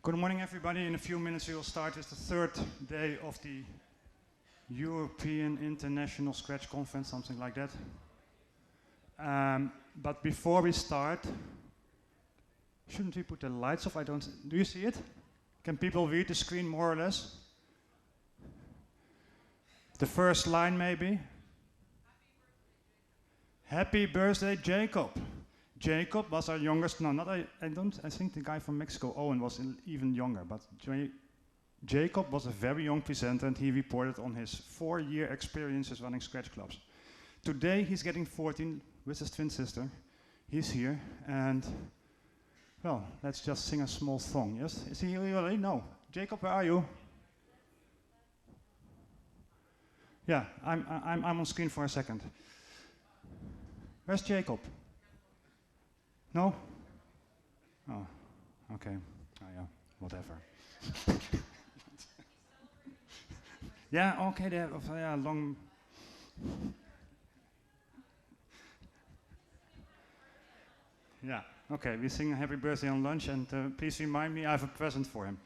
Good morning, everybody. In a few minutes, we will start with the third day of the European International Scratch Conference, something like that. But before we start, shouldn't we put the lights off? Do you see it? Can people read the screen more or less? The first line, maybe? Happy birthday, Jacob. Jacob was our youngest, I think the guy from Mexico, Owen, was even younger, but Jacob was a very young presenter and he reported on his 4-year experiences running Scratch clubs. Today he's getting 14 with his twin sister. He's here and, well, let's just sing a small song, yes? Is he here already? No. Jacob, where are you? Yeah, I'm on screen for a second. Where's Jacob? No? Oh, okay. Oh, yeah, whatever. Yeah, okay, they have long... Yeah, okay, we sing happy birthday on lunch and please remind me I have a present for him.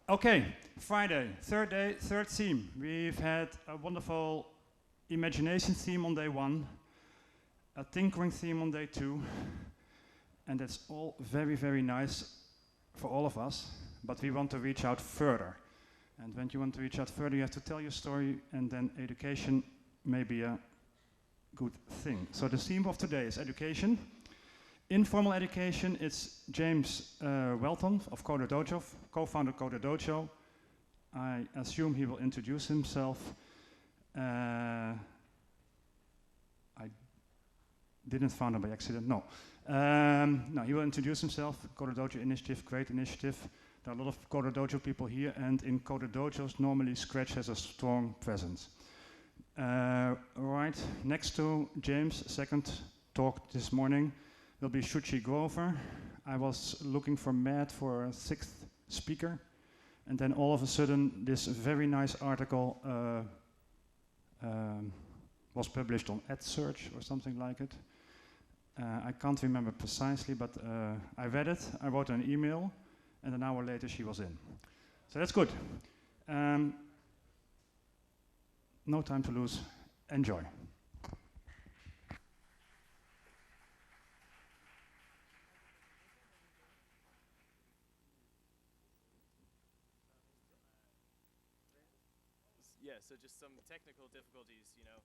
Okay, Friday, third day, third theme. We've had a wonderful imagination theme on day 1, a tinkering theme on day 2, and that's all very, very nice for all of us, but we want to reach out further. And when you want to reach out further, you have to tell your story, and then education may be a good thing. So the theme of today is education. Informal education, it's James Whelton of Coder Dojo, co-founder of Coder Dojo. I assume he will introduce himself. I didn't found him by accident, no. No, he will introduce himself. Coder Dojo initiative, great initiative. There are a lot of Coder Dojo people here, and in Coder Dojos, normally Scratch has a strong presence. Right, next to James, second talk this morning, will be Shuchi Grover. I was looking for Matt for a 6th speaker, and then all of a sudden, this very nice article was published on EdSearch or something like it. I can't remember precisely, but I read it, I wrote an email, and an hour later she was in. So that's good. No time to lose. Enjoy. Yeah, so just some technical difficulties, as you know.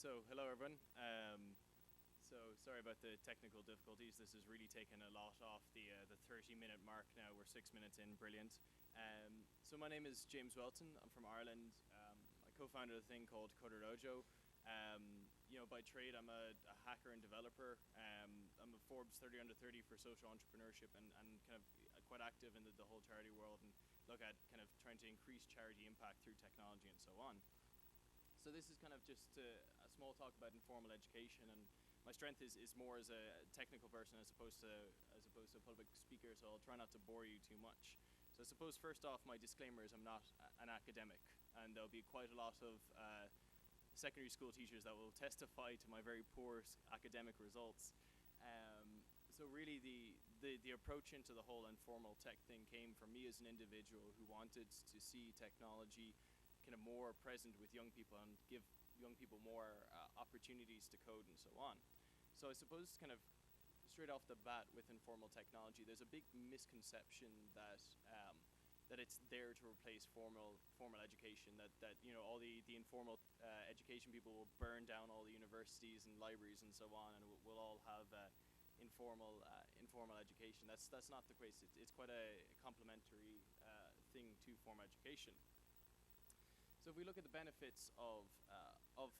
So hello everyone. So sorry about the technical difficulties. This has really taken a lot off the 30-minute mark now. We're 6 minutes in, brilliant. So my name is James Whelton. I'm from Ireland. I co-founded a thing called Coderojo. By trade, I'm a hacker and developer. I'm a Forbes 30 under 30 for social entrepreneurship and kind of quite active in the whole charity world and look at kind of trying to increase charity impact through technology and so on. So this is kind of just a small talk about informal education, and my strength is more as a technical person as opposed to a public speaker, so I'll try not to bore you too much. So I suppose first off, my disclaimer is I'm not an academic, and there'll be quite a lot of secondary school teachers that will testify to my very poor academic results. So really the approach into the whole informal tech thing came from me as an individual who wanted to see technology kind of more present with young people and give young people more opportunities to code and so on. So I suppose kind of straight off the bat with informal technology, there's a big misconception that it's there to replace formal education, that all the informal education people will burn down all the universities and libraries and so on, and we'll all have informal education. That's not the case. It's quite a complementary thing to formal education. So if we look at the benefits of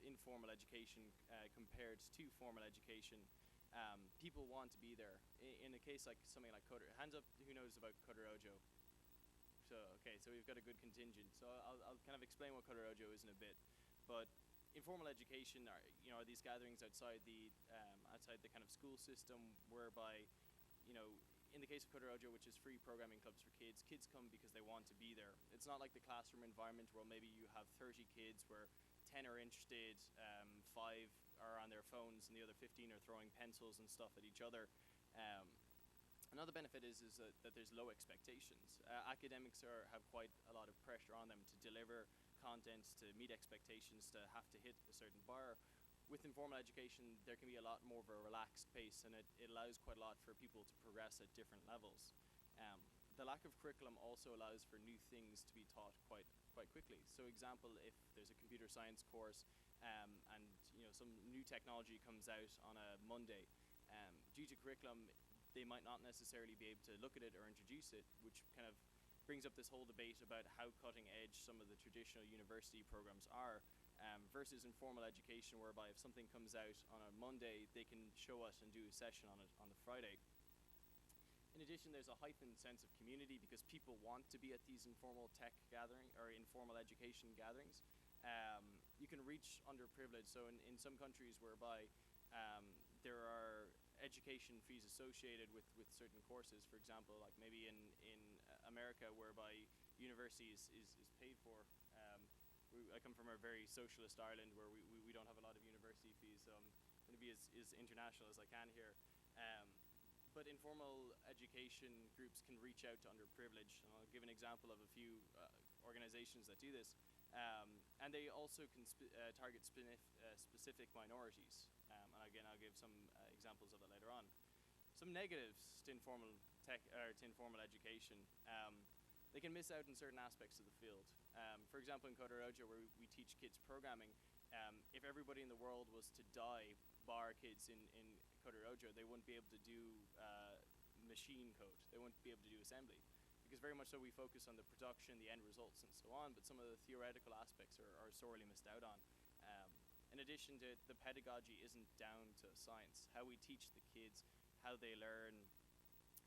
informal education compared to formal education, people want to be there. In a case like something like hands up who knows about Coderojo. So okay, so we've got a good contingent. So I'll kind of explain what Coderojo is in a bit. But informal education are these gatherings outside the kind of school system, whereby in the case of Coderojo, which is free programming clubs for kids, kids come because they want to be there. It's not like the classroom environment where maybe you have 30 kids where 10 are interested, 5 are on their phones, and the other 15 are throwing pencils and stuff at each other. Another benefit is that there's low expectations. Academics have quite a lot of pressure on them to deliver content, to meet expectations, to have to hit a certain bar. With informal education, there can be a lot more of a relaxed pace, and it allows quite a lot for people to progress at different levels. The lack of curriculum also allows for new things to be taught quite quickly. So example, if there's a computer science course and some new technology comes out on a Monday, due to curriculum, they might not necessarily be able to look at it or introduce it, which kind of brings up this whole debate about how cutting edge some of the traditional university programs are. Versus informal education, whereby if something comes out on a Monday, they can show us and do a session on it on the Friday. In addition, there's a heightened sense of community because people want to be at these informal tech gathering or informal education gatherings. You can reach underprivileged. So in some countries whereby there are education fees associated with certain courses, for example, like maybe in America, whereby university is paid for. I come from a very socialist Ireland where we don't have a lot of university fees, so I'm going to be as international as I can here. But informal education groups can reach out to underprivileged, and I'll give an example of a few organizations that do this. And they also can target specific minorities. And again, I'll give some examples of it later on. Some negatives to informal tech or to informal education. They can miss out in certain aspects of the field. For example, in Coderojo, where we teach kids programming, if everybody in the world was to die, bar kids in Coderojo, they wouldn't be able to do machine code. They wouldn't be able to do assembly. Because very much so we focus on the production, the end results, and so on, but some of the theoretical aspects are sorely missed out on. In addition to the pedagogy isn't down to science. How we teach the kids, how they learn,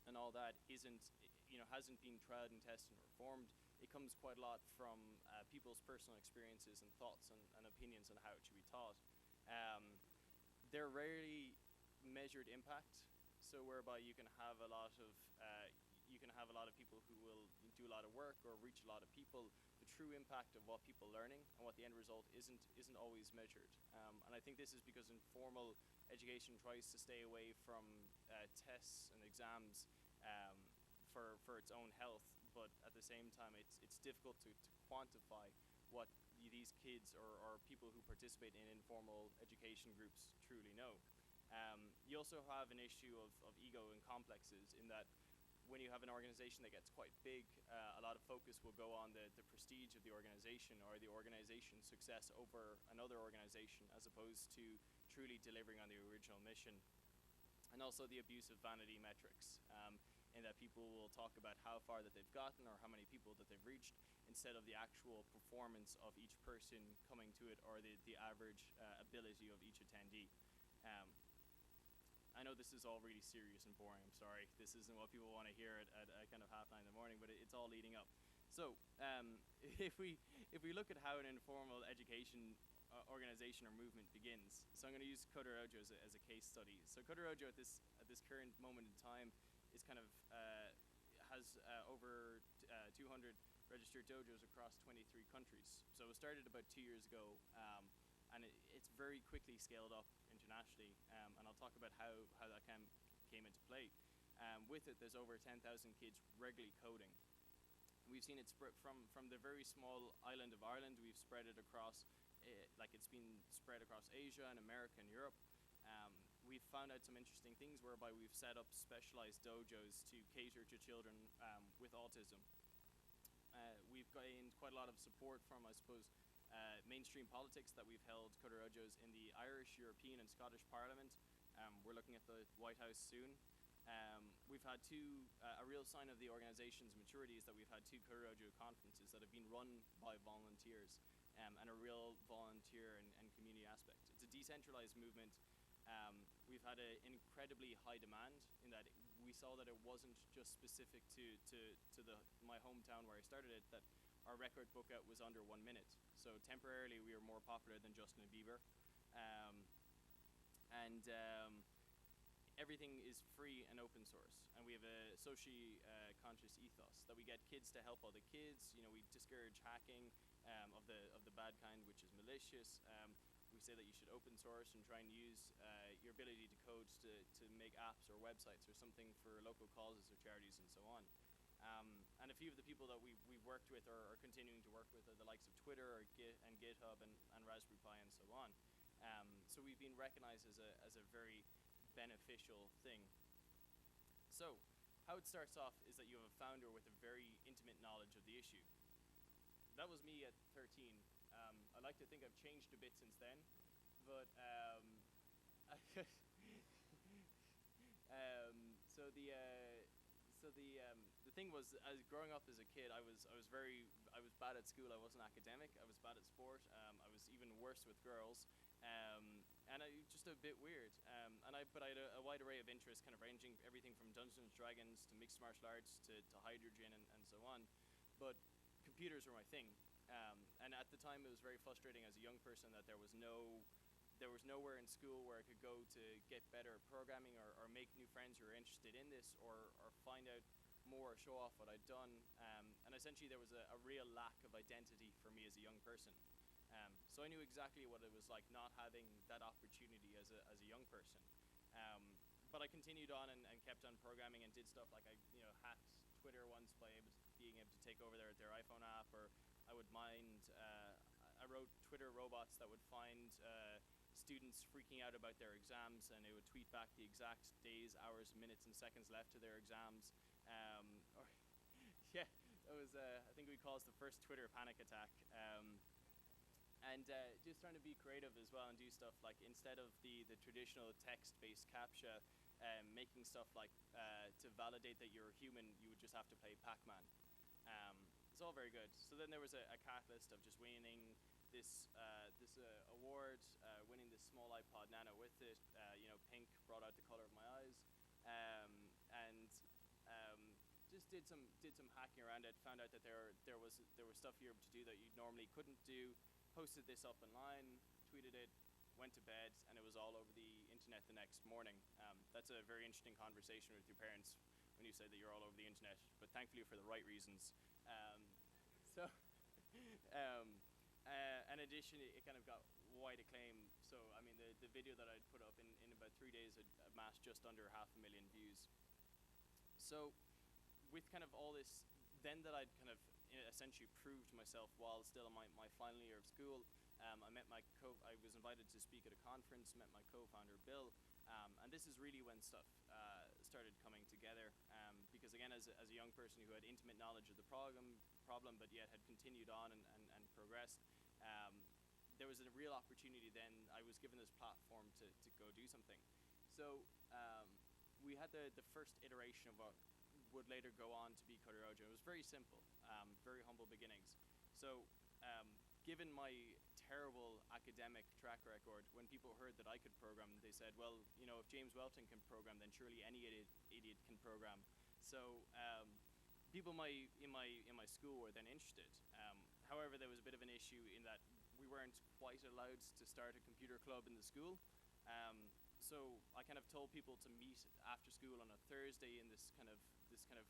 and all that hasn't been tried and tested and reformed. It comes quite a lot from people's personal experiences and thoughts and opinions on how it should be taught. They're rarely measured impact, so whereby you can have a lot of people who will do a lot of work or reach a lot of people. The true impact of what people are learning and what the end result isn't always measured. And I think this is because informal education tries to stay away from tests and exams for its own health, but at the same time it's difficult to quantify what these kids or people who participate in informal education groups truly know. You also have an issue of ego and complexes in that when you have an organization that gets quite big, a lot of focus will go on the prestige of the organization or the organization's success over another organization, as opposed to truly delivering on the original mission. And also the abuse of vanity metrics, in that people will talk about how far that they've gotten or how many people that they've reached, instead of the actual performance of each person coming to it, or the average ability of each attendee. I know this is all really serious and boring, I'm sorry. This isn't what people want to hear at kind of 9:30 in the morning, but it's all leading up. So if we look at how an informal education organization or movement begins, so I'm going to use Kudorojo as a case study. So Kudorojo at this current moment in time is kind of has over 200 registered dojos across 23 countries. So it was started about 2 years ago, and it's very quickly scaled up internationally, and I'll talk about how that came into play. With it, there's over 10,000 kids regularly coding. We've seen it spread from the very small island of Ireland. We've spread it across, like it's been spread across Asia and America and Europe. We've found out some interesting things whereby we've set up specialized dojos to cater to children with autism. We've gained quite a lot of support from, I suppose, mainstream politics, that we've held Kudorojos in the Irish, European and Scottish Parliament. We're looking at the White House soon. We've had a real sign of the organization's maturity is that we've had 2 Kudorojo conferences that have been run by volunteers, and a real volunteer and community aspect. It's a decentralized movement. We've had an incredibly high demand, in that we saw that it wasn't just specific to my hometown where I started it, that our record book out was under 1 minute. So temporarily we were more popular than Justin Bieber. Everything is free and open source, and we have a socially conscious ethos that we get kids to help other kids. You know, we discourage hacking of the bad kind, which is malicious. We say that you should open source and try and use your ability to code to make apps or websites or something for local causes or charities and so on. And a few of the people that we've worked with or are continuing to work with are the likes of Twitter or GitHub and Raspberry Pi and so on. So we've been recognized as a very beneficial thing. So how it starts off is that you have a founder with a very intimate knowledge of the issue. That was me at 13. I like to think I've changed a bit since then, but the thing was, as growing up as a kid, I was bad at school. I wasn't academic. I was bad at sport. I was even worse with girls, and I just a bit weird. But I had a wide array of interests, kind of ranging everything from Dungeons and Dragons to mixed martial arts to hydrogen and so on. But computers were my thing, and at the time it was very frustrating as a young person that there was nowhere in school where I could go to get better at programming or make new friends who are interested in this or find out more or show off what I'd done. And essentially there was a real lack of identity for me as a young person. So I knew exactly what it was like not having that opportunity as a young person. But I continued on and kept on programming and did stuff like I hacked Twitter once by being able to take over their iPhone app, or I would I wrote Twitter robots that would find students freaking out about their exams, and it would tweet back the exact days, hours, minutes, and seconds left to their exams. Yeah, that was I think we caused the first Twitter panic attack. Just trying to be creative as well and do stuff like, instead of the traditional text-based CAPTCHA, making stuff like to validate that you're a human, you would just have to play Pac-Man. It's all very good. So then there was a catalyst of just winning this award, winning this small iPod Nano with it. Pink brought out the color of my eyes, and just did some hacking around it. Found out that there was stuff you're able to do that you normally couldn't do. Posted this up online, tweeted it, went to bed, and it was all over the internet the next morning. That's a very interesting conversation with your parents when you say that you're all over the internet, but thankfully for the right reasons. In addition, it kind of got wide acclaim. So I mean, the video that I'd put up in about 3 days had amassed just under 500,000 views. So with kind of all this, then that I'd kind of essentially proved myself while still in my final year of school, I was invited to speak at a conference, met my co-founder Bill, and this is really when stuff started coming together, because again, as a young person who had intimate knowledge of the problem but yet had continued on and progressed, there was a real opportunity then. I was given this platform to go do something. So we had the first iteration of what would later go on to be Kodorajo. It was very simple, very humble beginnings. So given my terrible academic track record, when people heard that I could program, they said, well, you know, if James Whelton can program, then surely any idiot can program. So people in my school were then interested. However, there was a bit of an issue in that we weren't quite allowed to start a computer club in the school. So I kind of told people to meet after school on a Thursday in this kind of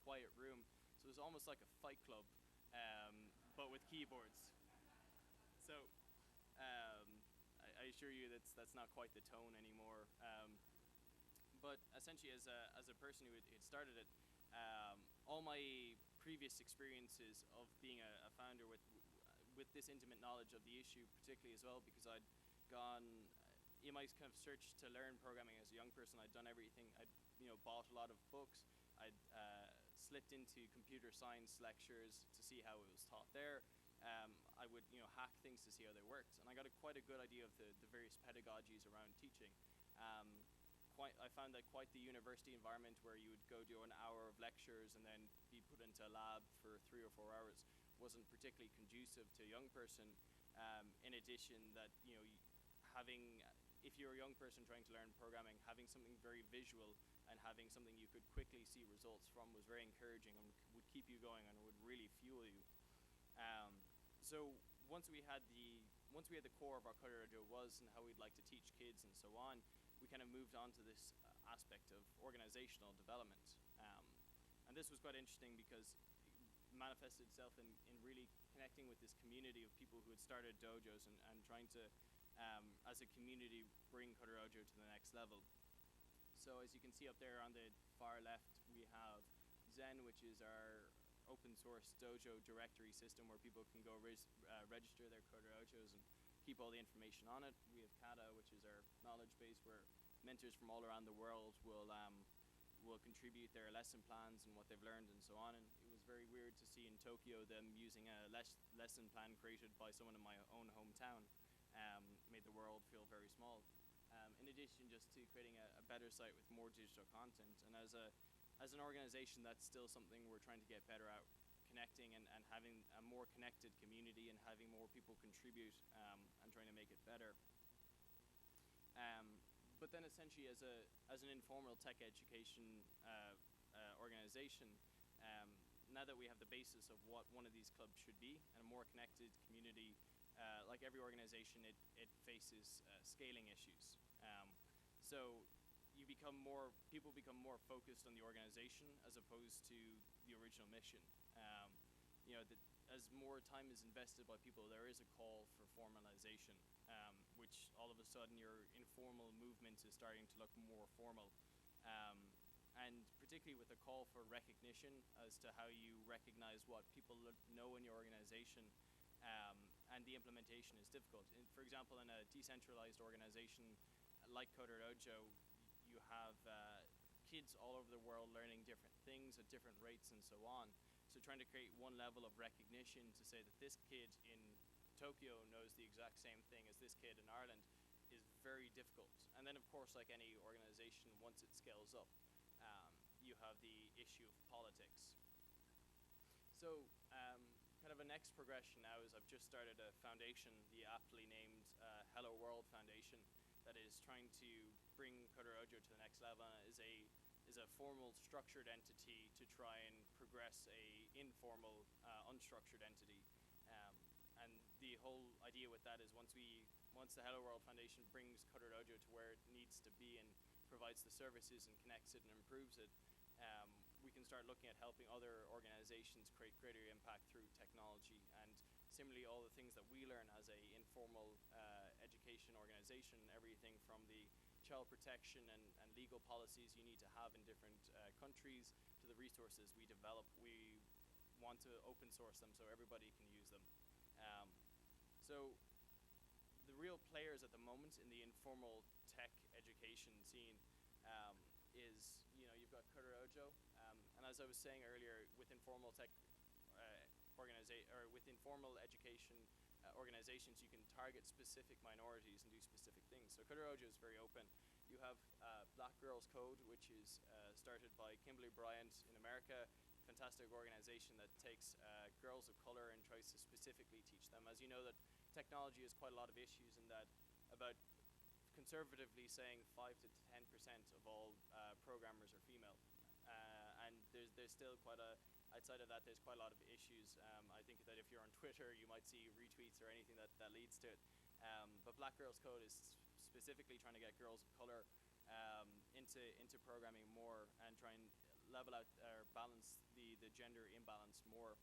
quiet room. So it was almost like a fight club, but with keyboards. So I assure you that's not quite the tone anymore. But essentially, as a person who had started it, all my previous experiences of being a founder with this intimate knowledge of the issue, particularly as well, because I'd gone in my kind of search to learn programming as a young person. I'd done everything. I'd bought a lot of books. I'd slipped into computer science lectures to see how it was taught there. I would hack things to see how they worked, and I got quite a good idea of the various pedagogies around teaching. I found that quite the university environment, where you would go do an hour of lectures and then be put into a lab for 3 or 4 hours, wasn't particularly conducive to a young person. In addition, that if you're a young person trying to learn programming, having something very visual and having something you could quickly see results from was very encouraging and would keep you going and would really fuel you. So once we had the core of our Kodorajo was and how we'd like to teach kids and so on, we kind of moved on to this aspect of organizational development. And this was quite interesting because it manifested itself in really connecting with this community of people who had started dojos and trying to, as a community, bring Kodorajo to the next level. So as you can see up there on the far left, we have Zen, which is our open source dojo directory system where people can go register their Kodorojos and keep all the information on it. We have Kata, which is our knowledge base where mentors from all around the world will contribute their lesson plans and what they've learned and so on. And it was very weird to see in Tokyo them using a lesson plan created by someone in my own hometown. Made the world feel very small. In addition, just to creating a better site with more digital content. And as an organization, that's still something we're trying to get better at, connecting and having a more connected community and having more people contribute and trying to make it better. But then essentially as an informal tech education organization, now that we have the basis of what one of these clubs should be and a more connected community, like every organization, it faces scaling issues. So people become more focused on the organization as opposed to the original mission. As more time is invested by people, there is a call for formalization, which all of a sudden your informal movement is starting to look more formal. And particularly with a call for recognition as to how you recognize what people know in your organization, and the implementation is difficult. For example, in a decentralized organization like Kodorajo, you have kids all over the world learning different things at different rates and so on. So trying to create one level of recognition to say that this kid in Tokyo knows the exact same thing as this kid in Ireland is very difficult. And then of course, like any organization, once it scales up, you have the issue of politics. So kind of a next progression now is I've just started a foundation, the aptly named Hello World Foundation, that is trying to bring Kodorajo to the next level, and is a formal structured entity to try and progress a informal unstructured entity. And the whole idea with that is once the Hello World Foundation brings Kodorajo to where it needs to be and provides the services and connects it and improves it, we can start looking at helping other organizations create greater impact through technology. And similarly, all the things that we learn as a informal education organization, everything from the child protection and legal policies you need to have in different countries to the resources we develop, we want to open source them so everybody can use them. So the real players at the moment in the informal tech education scene is, you've got Kodorajo, and as I was saying earlier, with informal tech with informal education organizations, you can target specific minorities and do specific things. So Kudorojo is very open. You have Black Girls Code, which is started by Kimberly Bryant in America, fantastic organization that takes girls of color and tries to specifically teach them. As you know, that technology has quite a lot of issues in that about conservatively saying 5 to 10% of all programmers are female. And there's still quite a, outside of that, there's quite a lot of issues. I think that if you're on Twitter, you might see retweets or anything that leads to it. But Black Girls Code is specifically trying to get girls of color into programming more and try and level out or balance the gender imbalance more.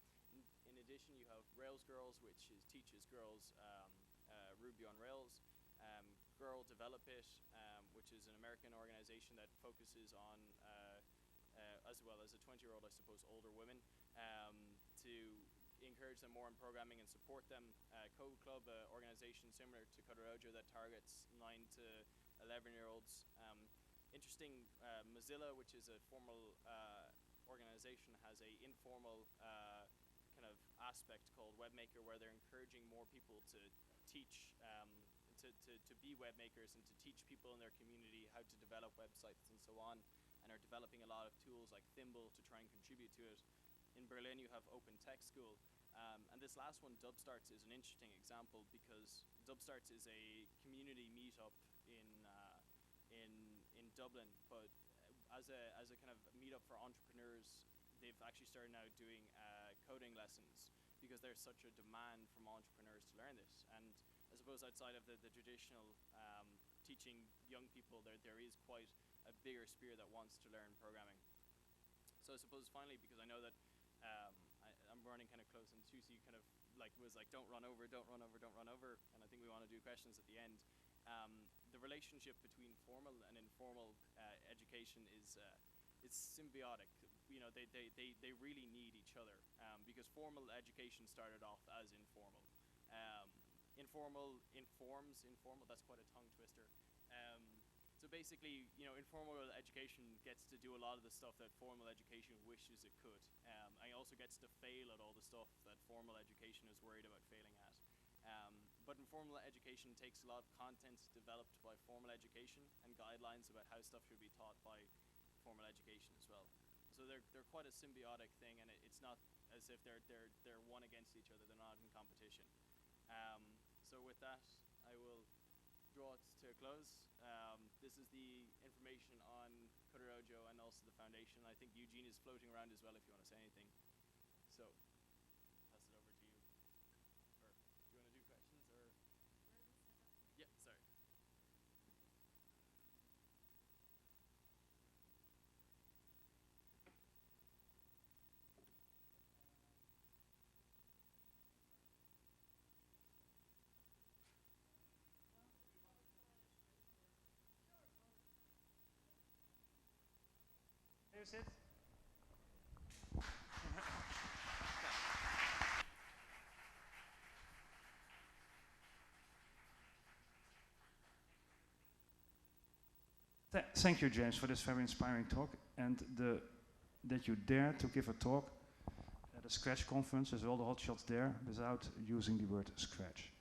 In addition, you have Rails Girls, which teaches girls Ruby on Rails. Girl Develop It, which is an American organization that focuses on, as well as a 20-year-old, I suppose, older women, to encourage them more in programming and support them. Code Club, an organization similar to Kudorojo that targets 9 to 11-year-olds. Interesting, Mozilla, which is a formal organization, has a informal kind of aspect called Webmaker, where they're encouraging more people to teach to be web makers and to teach people in their community how to develop websites and so on, and are developing a lot of tools like Thimble to try and contribute to it. In Berlin, you have Open Tech School, and this last one, Dubstarts, is an interesting example because Dubstarts is a community meetup in Dublin, but as a kind of meetup for entrepreneurs, they've actually started now doing coding lessons because there's such a demand from entrepreneurs to learn this. And I suppose outside of the traditional teaching young people, there is quite a bigger sphere that wants to learn programming. So I suppose finally, because I know that I'm running kind of close and Shuchi kind of was like, don't run over, don't run over, don't run over, and I think we want to do questions at the end. The relationship between formal and informal education is symbiotic. You know, they really need each other because formal education started off as informal. Informal informs informal. That's quite a tongue twister. So basically, you know, informal education gets to do a lot of the stuff that formal education wishes it could. And also gets to fail at all the stuff that formal education is worried about failing at. But informal education takes a lot of content developed by formal education and guidelines about how stuff should be taught by formal education as well. So they're quite a symbiotic thing, and it's not as if they're one against each other. They're not in competition. So with that, I will draw it to a close. This is the information on Kudorojo and also the foundation. I think Eugene is floating around as well if you want to say anything. So, pass it over to you. Or, do you want to do questions? Or? Yeah, sorry. Here's it. Thank you, James, for this very inspiring talk, and that you dare to give a talk at a Scratch conference with all the hotshots there without using the word Scratch.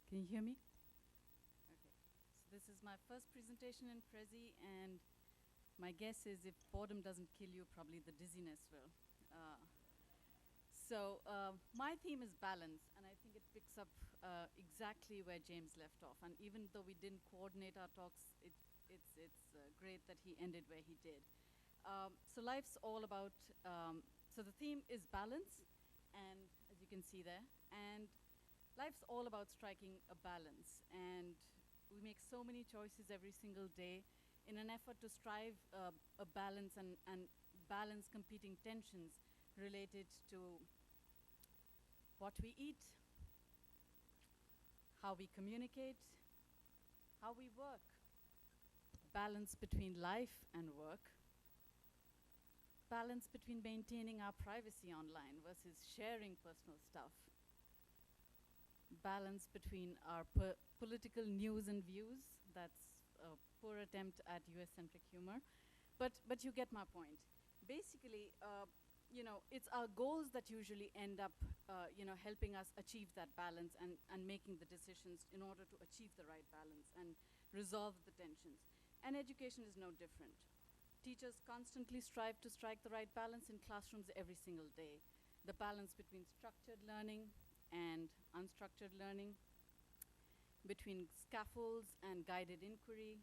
Can you hear me? Okay. So this is my first presentation in Prezi, and my guess is if boredom doesn't kill you, probably the dizziness will. My theme is balance, and I think it picks up exactly where James left off. And even though we didn't coordinate our talks, it's great that he ended where he did. So life's all about, so the theme is balance, and as you can see there, and life's all about striking a balance, and we make so many choices every single day in an effort to strive a balance and balance competing tensions related to what we eat, how we communicate, how we work, balance between life and work, balance between maintaining our privacy online versus sharing personal stuff. Balance between our political news and views. That's a poor attempt at US-centric humor. But you get my point. Basically, it's our goals that usually end up, helping us achieve that balance and making the decisions in order to achieve the right balance and resolve the tensions. And education is no different. Teachers constantly strive to strike the right balance in classrooms every single day. The balance between structured learning and unstructured learning, between scaffolds and guided inquiry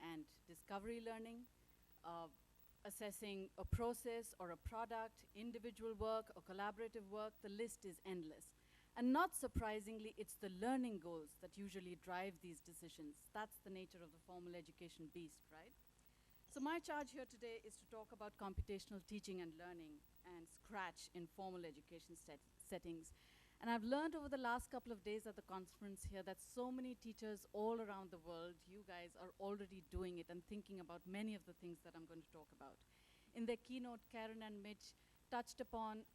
and discovery learning, assessing a process or a product, individual work or collaborative work, the list is endless. And not surprisingly, it's the learning goals that usually drive these decisions. That's the nature of the formal education beast, right? So my charge here today is to talk about computational teaching and learning and Scratch in formal education settings. And I've learned over the last couple of days at the conference here that so many teachers all around the world, you guys, are already doing it and thinking about many of the things that I'm going to talk about. In their keynote, Karen and Mitch touched upon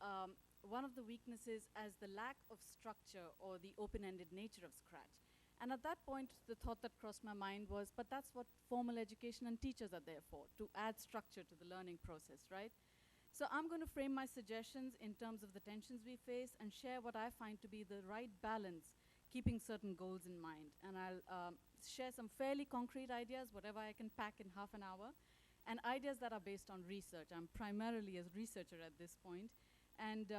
one of the weaknesses as the lack of structure or the open-ended nature of Scratch. And at that point, the thought that crossed my mind was, but that's what formal education and teachers are there for, to add structure to the learning process, right? So I'm going to frame my suggestions in terms of the tensions we face and share what I find to be the right balance, keeping certain goals in mind. And I'll share some fairly concrete ideas, whatever I can pack in half an hour, and ideas that are based on research. I'm primarily a researcher at this point, and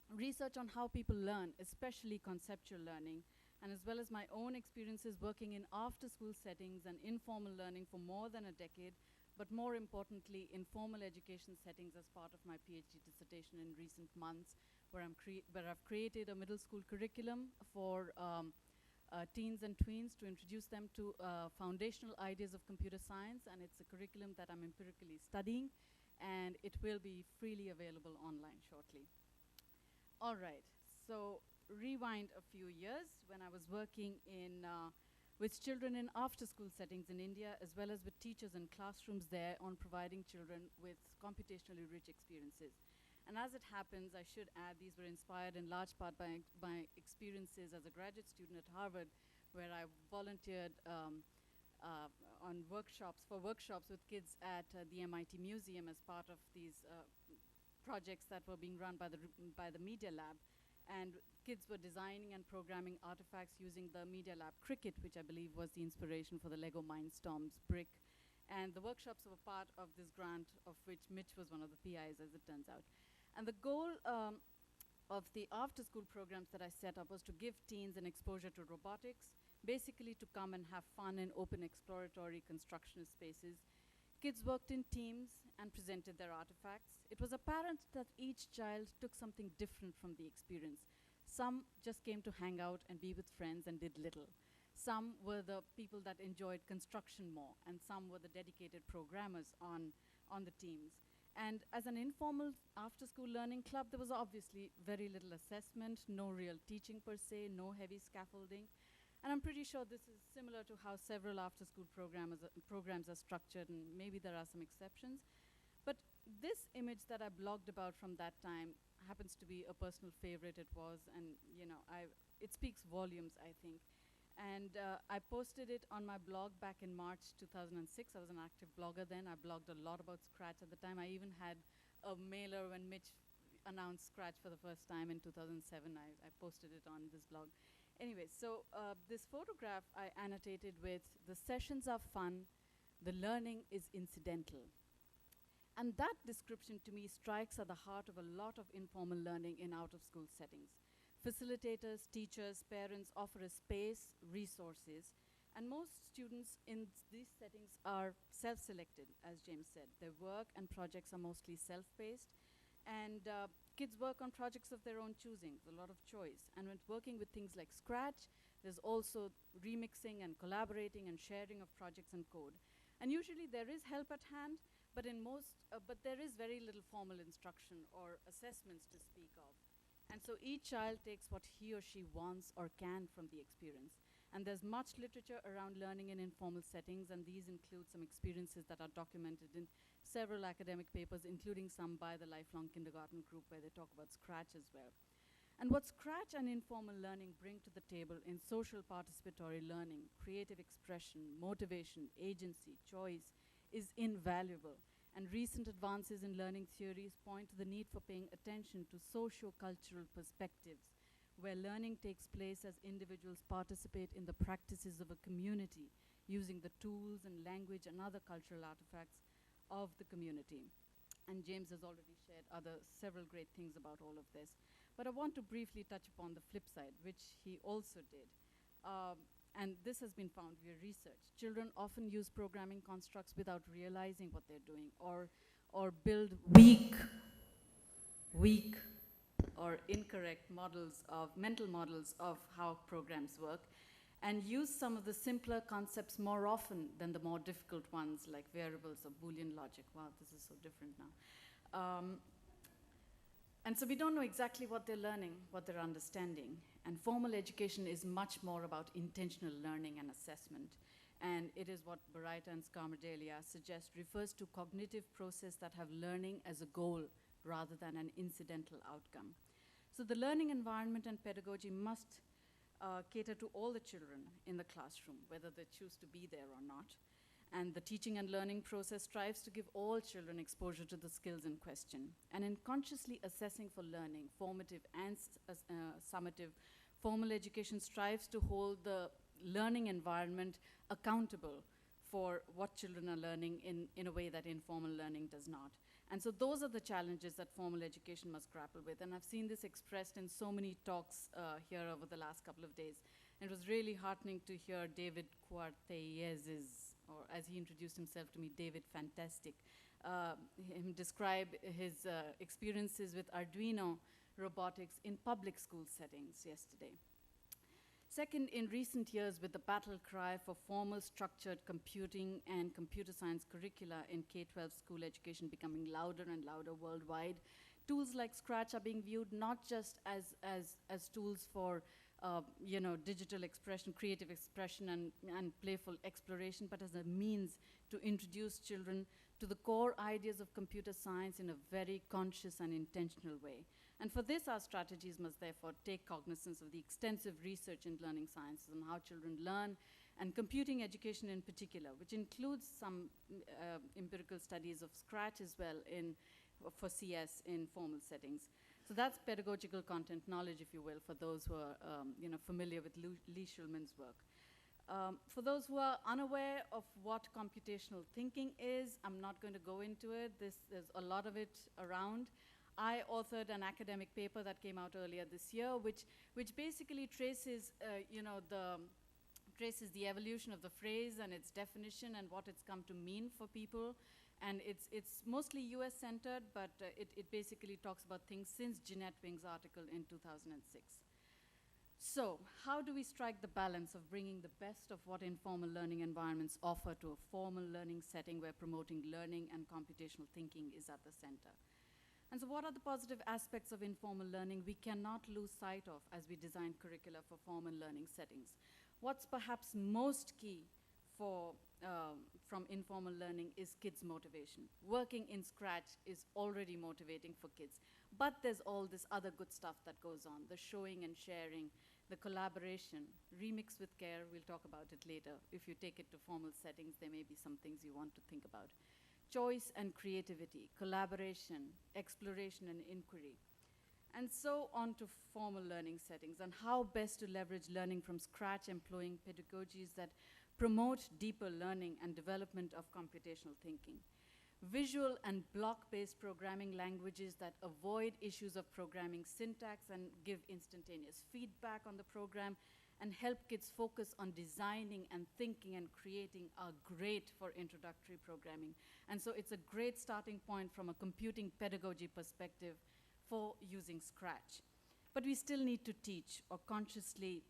research on how people learn, especially conceptual learning, and as well as my own experiences working in after-school settings and informal learning for more than a decade, but more importantly, in formal education settings as part of my PhD dissertation in recent months, where I've created a middle school curriculum for teens and tweens to introduce them to foundational ideas of computer science, and it's a curriculum that I'm empirically studying, and it will be freely available online shortly. All right, so rewind a few years when I was working with children in after-school settings in India, as well as with teachers in classrooms there on providing children with computationally rich experiences. And as it happens, I should add, these were inspired in large part by my experiences as a graduate student at Harvard, where I volunteered on workshops with kids at the MIT Museum as part of these projects that were being run by the Media Lab. And kids were designing and programming artifacts using the Media Lab Cricket, which I believe was the inspiration for the Lego Mindstorms brick. And the workshops were part of this grant, of which Mitch was one of the PIs, as it turns out. And the goal of the after-school programs that I set up was to give teens an exposure to robotics, basically to come and have fun in open exploratory constructionist spaces. Kids worked in teams and presented their artifacts. It was apparent that each child took something different from the experience. Some just came to hang out and be with friends and did little. Some were the people that enjoyed construction more, and some were the dedicated programmers on the teams. And as an informal after-school learning club, there was obviously very little assessment, no real teaching per se, no heavy scaffolding. And I'm pretty sure this is similar to how several after-school programs are structured, and maybe there are some exceptions. But this image that I blogged about from that time happens to be a personal favorite. It was, and it speaks volumes, I think. And I posted it on my blog back in March 2006. I was an active blogger then. I blogged a lot about Scratch at the time. I even had a mailer when Mitch announced Scratch for the first time in 2007. I posted it on this blog. Anyway, so this photograph I annotated with, "The sessions are fun, the learning is incidental." And that description to me strikes at the heart of a lot of informal learning in out-of-school settings. Facilitators, teachers, parents offer a space, resources, and most students in these settings are self-selected, as James said. Their work and projects are mostly self-paced, and kids work on projects of their own choosing, a lot of choice. And when working with things like Scratch, there's also remixing and collaborating and sharing of projects and code. And usually there is help at hand, but there is very little formal instruction or assessments to speak of. And so each child takes what he or she wants or can from the experience. And there's much literature around learning in informal settings, and these include some experiences that are documented in several academic papers, including some by the Lifelong Kindergarten Group, where they talk about Scratch as well. And what Scratch and informal learning bring to the table in social participatory learning, creative expression, motivation, agency, choice, is invaluable. And recent advances in learning theories point to the need for paying attention to socio-cultural perspectives, where learning takes place as individuals participate in the practices of a community, using the tools and language and other cultural artifacts of the community. And James has already shared several great things about all of this. But I want to briefly touch upon the flip side, which he also did. And this has been found via research. Children often use programming constructs without realizing what they're doing, or build weak or incorrect mental models of how programs work, and use some of the simpler concepts more often than the more difficult ones like variables or Boolean logic. Wow, this is so different now. And so we don't know exactly what they're learning, what they're understanding. And formal education is much more about intentional learning and assessment. And it is what Baraita and Scarmadelia suggest refers to cognitive process that have learning as a goal rather than an incidental outcome. So the learning environment and pedagogy must cater to all the children in the classroom, whether they choose to be there or not. And the teaching and learning process strives to give all children exposure to the skills in question. And in consciously assessing for learning, formative and summative, formal education strives to hold the learning environment accountable for what children are learning in a way that informal learning does not. And so those are the challenges that formal education must grapple with. And I've seen this expressed in so many talks here over the last couple of days. And it was really heartening to hear David Cuarteyes's, or as he introduced himself to me, David Fantastic, him describe his experiences with Arduino robotics in public school settings yesterday. Second, in recent years, with the battle cry for formal structured computing and computer science curricula in K-12 school education becoming louder and louder worldwide, tools like Scratch are being viewed not just as tools for digital expression, creative expression, and playful exploration, but as a means to introduce children to the core ideas of computer science in a very conscious and intentional way. And for this, our strategies must therefore take cognizance of the extensive research in learning sciences and how children learn, and computing education in particular, which includes some empirical studies of Scratch as well for CS in formal settings. So that's pedagogical content knowledge, if you will, for those who are familiar with Lee Shulman's work. For those who are unaware of what computational thinking is, I'm not going to go into it. There's a lot of it around. I authored an academic paper that came out earlier this year, which basically traces the evolution of the phrase and its definition and what it's come to mean for people. And it's mostly US-centered, but it basically talks about things since Jeanette Wing's article in 2006. So how do we strike the balance of bringing the best of what informal learning environments offer to a formal learning setting where promoting learning and computational thinking is at the center? And so what are the positive aspects of informal learning we cannot lose sight of as we design curricula for formal learning settings? What's perhaps most key from informal learning is kids' motivation. Working in Scratch is already motivating for kids, but there's all this other good stuff that goes on, the showing and sharing, the collaboration, remix with care, we'll talk about it later. If you take it to formal settings, there may be some things you want to think about. Choice and creativity, collaboration, exploration and inquiry. And so on to formal learning settings and how best to leverage learning from Scratch, employing pedagogies that promote deeper learning and development of computational thinking. Visual and block-based programming languages that avoid issues of programming syntax and give instantaneous feedback on the program and help kids focus on designing and thinking and creating are great for introductory programming. And so it's a great starting point from a computing pedagogy perspective for using Scratch. But we still need to teach or consciously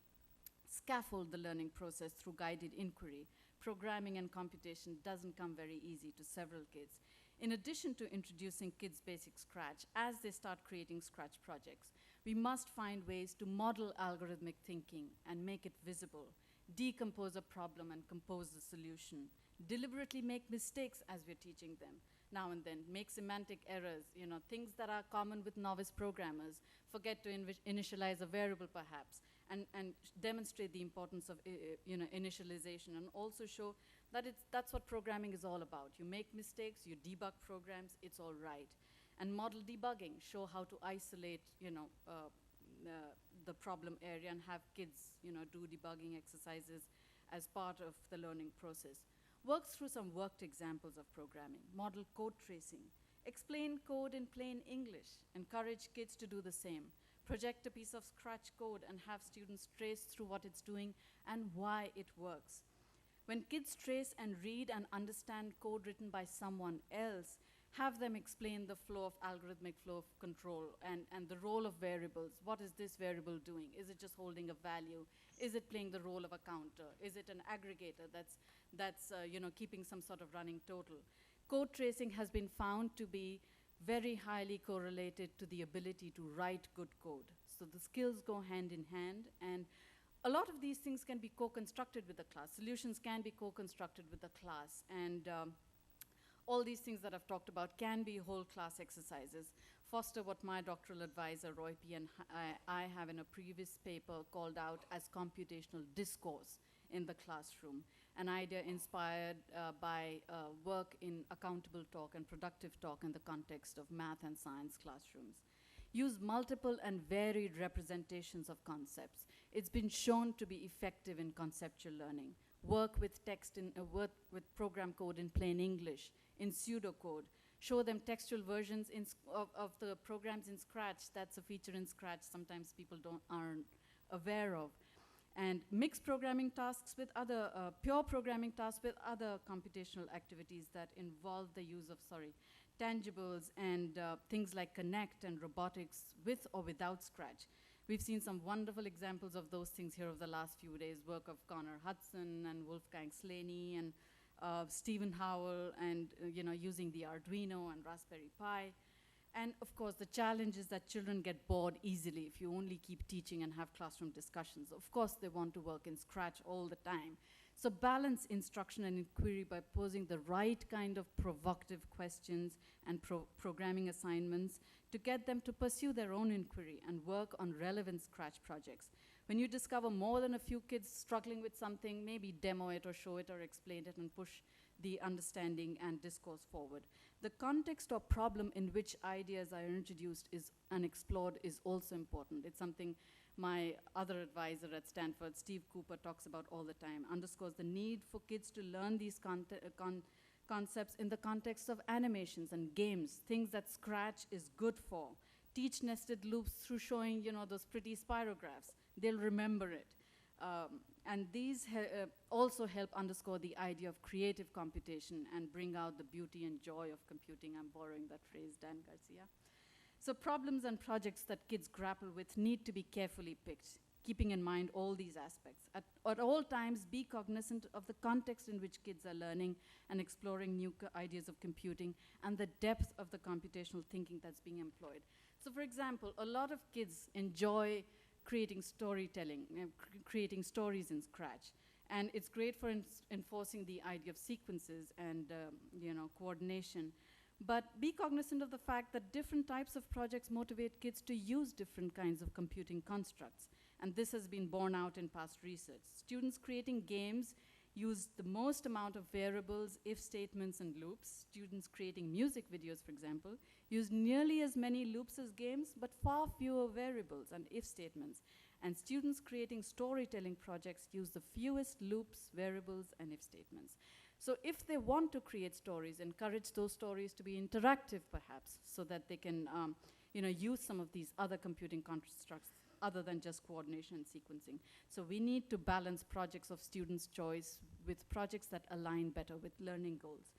scaffold the learning process through guided inquiry. Programming and computation doesn't come very easy to several kids. In addition to introducing kids basic Scratch, as they start creating Scratch projects, We must find ways to model algorithmic thinking and make it visible, decompose a problem and compose the solution, deliberately make mistakes as we're teaching them now and then, make semantic errors, things that are common with novice programmers, forget to initialize a variable perhaps, and demonstrate the importance of initialization, and also show that that's what programming is all about. You make mistakes, you debug programs, it's all right. And model debugging, show how to isolate the problem area and have kids do debugging exercises as part of the learning process. Work through some worked examples of programming, model code tracing, explain code in plain English, encourage kids to do the same, project a piece of scratch code and have students trace through what it's doing and why it works. When kids trace and read and understand code written by someone else, have them explain the algorithmic flow of control and the role of variables. What is this variable doing? Is it just holding a value? Is it playing the role of a counter? Is it an aggregator that's keeping some sort of running total? Code tracing has been found to be very highly correlated to the ability to write good code. So the skills go hand in hand, and a lot of these things can be co-constructed with the class. Solutions can be co-constructed with the class, and all these things that I've talked about can be whole class exercises. Foster what my doctoral advisor, Roy P. and I have in a previous paper called out as computational discourse in the classroom, an idea inspired by work in accountable talk and productive talk in the context of math and science classrooms. Use multiple and varied representations of concepts. It's been shown to be effective in conceptual learning. Work with text with program code in plain English, in pseudocode. Show them textual versions of the programs in Scratch. That's a feature in Scratch sometimes people aren't aware of. And mix programming tasks with other, pure programming tasks with other computational activities that involve the use of, tangibles and things like Connect and robotics with or without Scratch. We've seen some wonderful examples of those things here over the last few days, work of Connor Hudson and Wolfgang Slaney and Stephen Howell, and using the Arduino and Raspberry Pi. And of course, the challenge is that children get bored easily if you only keep teaching and have classroom discussions. Of course, they want to work in Scratch all the time. So balance instruction and inquiry by posing the right kind of provocative questions and programming assignments to get them to pursue their own inquiry and work on relevant Scratch projects. When you discover more than a few kids struggling with something, maybe demo it or show it or explain it and push the understanding and discourse forward. The context or problem in which ideas are introduced and explored is also important. It's something my other advisor at Stanford, Steve Cooper, talks about all the time, underscores the need for kids to learn these concepts in the context of animations and games, things that Scratch is good for. Teach nested loops through showing, those pretty spirographs. They'll remember it. And these also help underscore the idea of creative computation and bring out the beauty and joy of computing. I'm borrowing that phrase, Dan Garcia. So problems and projects that kids grapple with need to be carefully picked, keeping in mind all these aspects. At all times, be cognizant of the context in which kids are learning and exploring new ideas of computing and the depth of the computational thinking that's being employed. So for example, a lot of kids enjoy creating storytelling, creating stories in Scratch. And it's great for enforcing the idea of sequences and coordination. But be cognizant of the fact that different types of projects motivate kids to use different kinds of computing constructs. And this has been borne out in past research. Students creating games use the most amount of variables, if statements, and loops. Students creating music videos, for example, use nearly as many loops as games, but far fewer variables and if statements. And students creating storytelling projects use the fewest loops, variables, and if statements. So if they want to create stories, encourage those stories to be interactive, perhaps, so that they can use some of these other computing constructs other than just coordination and sequencing. So we need to balance projects of students' choice with projects that align better with learning goals.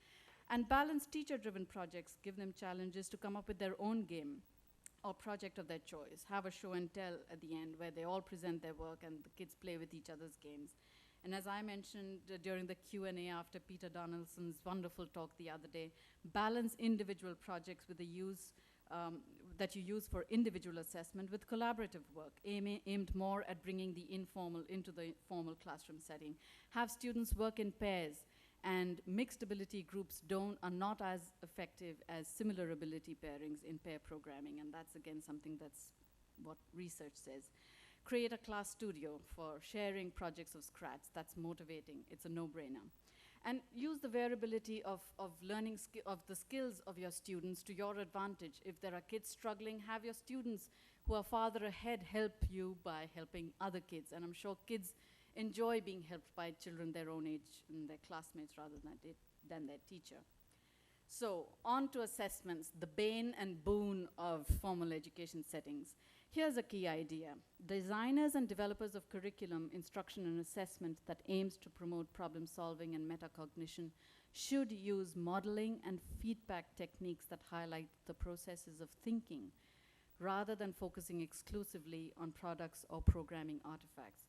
And balance teacher-driven projects, give them challenges to come up with their own game or project of their choice. Have a show and tell at the end where they all present their work and the kids play with each other's games. And as I mentioned during the Q&A after Peter Donaldson's wonderful talk the other day, balance individual projects with the use that you use for individual assessment with collaborative work, aimed more at bringing the informal into the formal classroom setting. Have students work in pairs, and mixed ability groups are not as effective as similar ability pairings in pair programming, and that's again something that's what research says. Create a class studio for sharing projects of scratch. That's motivating. It's a no-brainer. And use the variability of learning of the skills of your students to your advantage. If there are kids struggling, have your students who are farther ahead help you by helping other kids. And I'm sure kids enjoy being helped by children their own age and their classmates rather than their teacher. So on to assessments, the bane and boon of formal education settings. Here's a key idea. Designers and developers of curriculum, instruction, and assessment that aims to promote problem solving and metacognition should use modeling and feedback techniques that highlight the processes of thinking, rather than focusing exclusively on products or programming artifacts.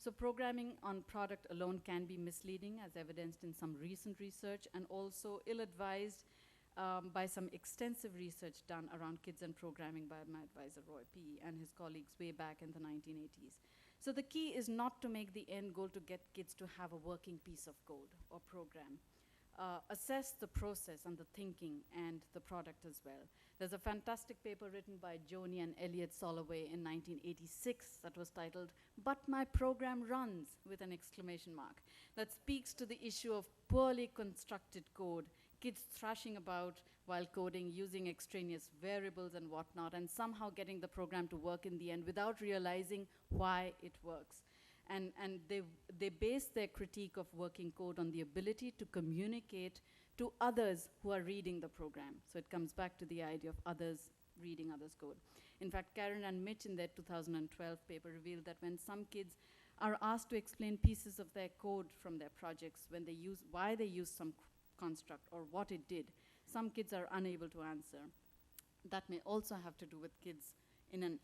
So programming on product alone can be misleading, as evidenced in some recent research, and also ill-advised by some extensive research done around kids and programming by my advisor Roy P. and his colleagues way back in the 1980s. So the key is not to make the end goal to get kids to have a working piece of code or program. Assess the process and the thinking and the product as well. There's a fantastic paper written by Joni and Elliot Soloway in 1986 that was titled, "But My Program Runs," with an exclamation mark, that speaks to the issue of poorly constructed code, kids thrashing about while coding, using extraneous variables and whatnot, and somehow getting the program to work in the end without realizing why it works. And they base their critique of working code on the ability to communicate to others who are reading the program. So it comes back to the idea of others reading others' code. In fact, Karen and Mitch in their 2012 paper revealed that when some kids are asked to explain pieces of their code from their projects, why they use some construct or what it did, some kids are unable to answer. That may also have to do with kids in an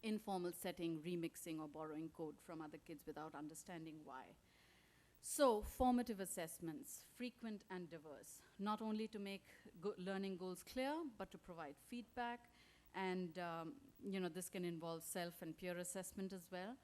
informal setting, remixing or borrowing code from other kids without understanding why. So, formative assessments, frequent and diverse, not only to make learning goals clear, but to provide feedback, and this can involve self and peer assessment as well.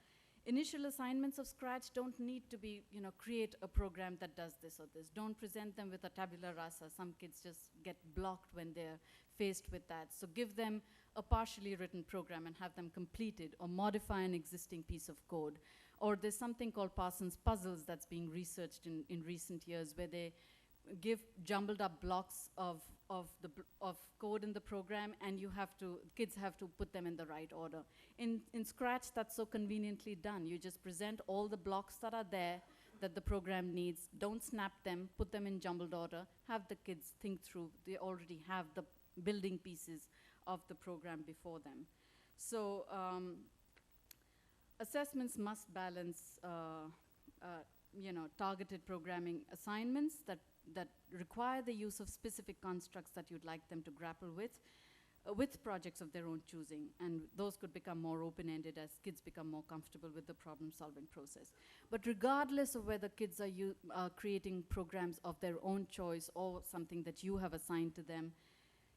Initial assignments of Scratch don't need to be, create a program that does this or this. Don't present them with a tabula rasa. Some kids just get blocked when they're faced with that. So give them a partially written program and have them complete it or modify an existing piece of code. Or there's something called Parsons puzzles that's being researched in recent years, where they give jumbled up blocks of code in the program, and kids have to put them in the right order. In Scratch, that's so conveniently done. You just present all the blocks that are there that the program needs, don't snap them, put them in jumbled order, have the kids think through. They already have the building pieces of the program before them. So assessments must balance targeted programming assignments that require the use of specific constructs that you'd like them to grapple with projects of their own choosing, and those could become more open-ended as kids become more comfortable with the problem-solving process. But regardless of whether kids are creating programs of their own choice or something that you have assigned to them,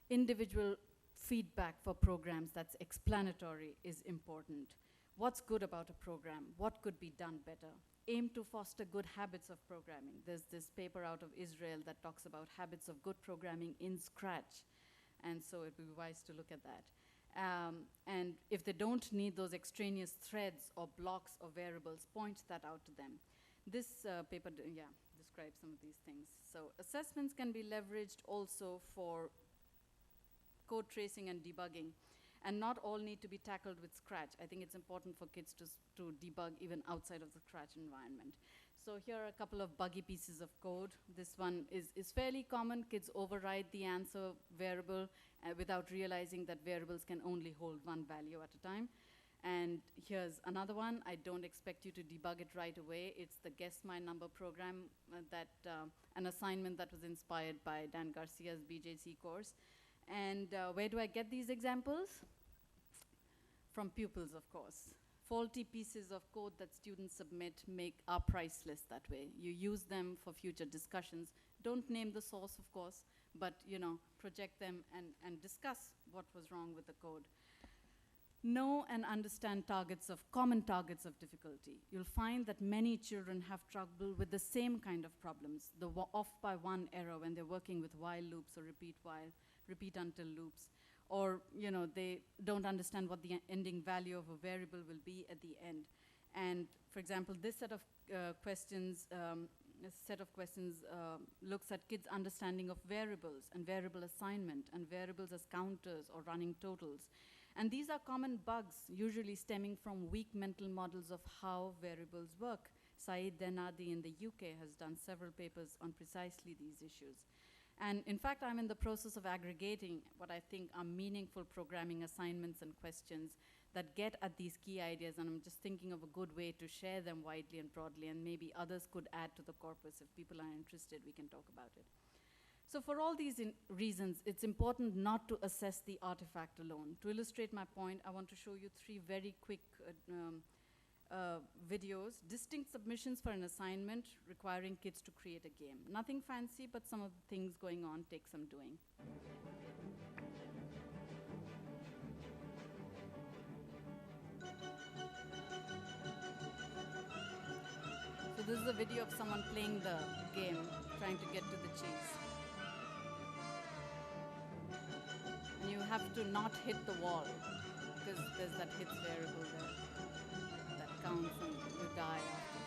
individual feedback for programs that's explanatory is important. What's good about a program? What could be done better? Aim to foster good habits of programming. There's this paper out of Israel that talks about habits of good programming in Scratch, and so it would be wise to look at that. And if they don't need those extraneous threads or blocks or variables, point that out to them. This paper describes some of these things. So assessments can be leveraged also for code tracing and debugging, and not all need to be tackled with Scratch. I think it's important for kids to debug even outside of the Scratch environment. So here are a couple of buggy pieces of code. This one is fairly common. Kids override the answer variable without realizing that variables can only hold one value at a time. And here's another one. I don't expect you to debug it right away. It's the Guess My Number program, an assignment that was inspired by Dan Garcia's BJC course. And where do I get these examples? From pupils, of course. Faulty pieces of code that students submit are priceless that way. You use them for future discussions. Don't name the source, of course, but project them and discuss what was wrong with the code. Know and understand common targets of difficulty. You'll find that many children have trouble with the same kind of problems, the off by one error when they're working with while loops or repeat until loops, or they don't understand what the ending value of a variable will be at the end. And for example, this set of questions looks at kids' understanding of variables and variable assignment and variables as counters or running totals. And these are common bugs, usually stemming from weak mental models of how variables work. Saeed Denadi in the UK has done several papers on precisely these issues. And in fact, I'm in the process of aggregating what I think are meaningful programming assignments and questions that get at these key ideas, and I'm just thinking of a good way to share them widely and broadly, and maybe others could add to the corpus. If people are interested, we can talk about it. So for all these reasons, it's important not to assess the artifact alone. To illustrate my point, I want to show you 3 very quick videos, distinct submissions for an assignment requiring kids to create a game. Nothing fancy, but some of the things going on take some doing. So this is a video of someone playing the game, trying to get to the cheese. And you have to not hit the wall, because there's that hits variable there that counts and you die after.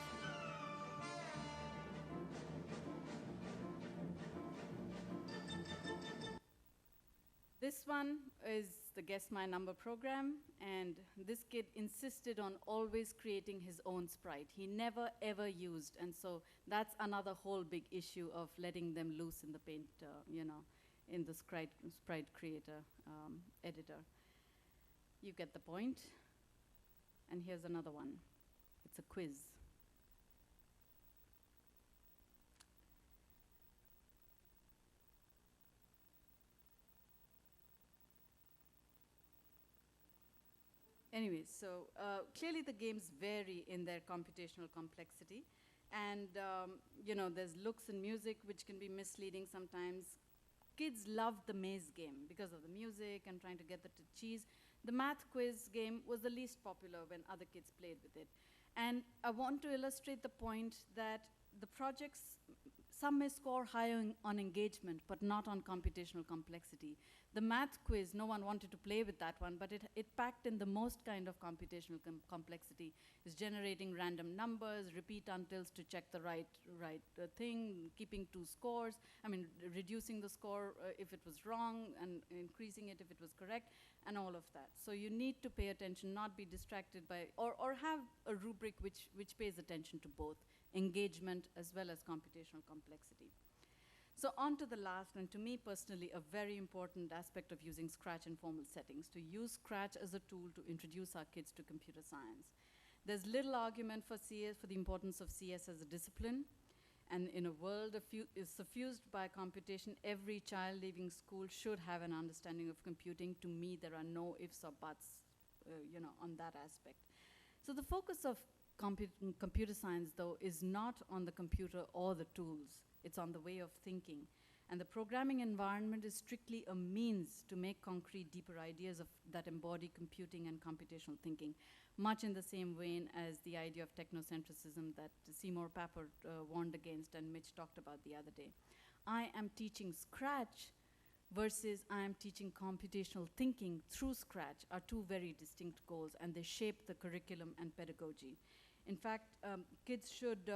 This one is the Guess My Number program, and this kid insisted on always creating his own sprite. He never ever used, and so that's another whole big issue of letting them loose in the paint, in the sprite creator editor. You get the point. And here's another one. It's a quiz. Anyways, so clearly the games vary in their computational complexity. And, there's looks and music which can be misleading sometimes. Kids love the maze game because of the music and trying to get the cheese. The math quiz game was the least popular when other kids played with it. And I want to illustrate the point that the projects, some may score higher on engagement, but not on computational complexity. The math quiz, no one wanted to play with that one, but it packed in the most kind of computational complexity. It's generating random numbers, repeat untils to check the right thing, keeping 2 scores, reducing the score if it was wrong, and increasing it if it was correct, and all of that. So you need to pay attention, not be distracted by, or have a rubric which pays attention to both engagement as well as computational complexity. So on to the last, and to me personally, a very important aspect of using Scratch in formal settings, to use Scratch as a tool to introduce our kids to computer science. There's little argument for CS, for the importance of CS as a discipline, and in a world suffused by computation, every child leaving school should have an understanding of computing. To me, there are no ifs or buts, on that aspect. So the focus of computer science, though, is not on the computer or the tools. It's on the way of thinking. And the programming environment is strictly a means to make concrete deeper ideas that embody computing and computational thinking, much in the same vein as the idea of technocentrism that Seymour Papert warned against and Mitch talked about the other day. I am teaching Scratch versus I am teaching computational thinking through Scratch are 2 very distinct goals, and they shape the curriculum and pedagogy. In fact, kids should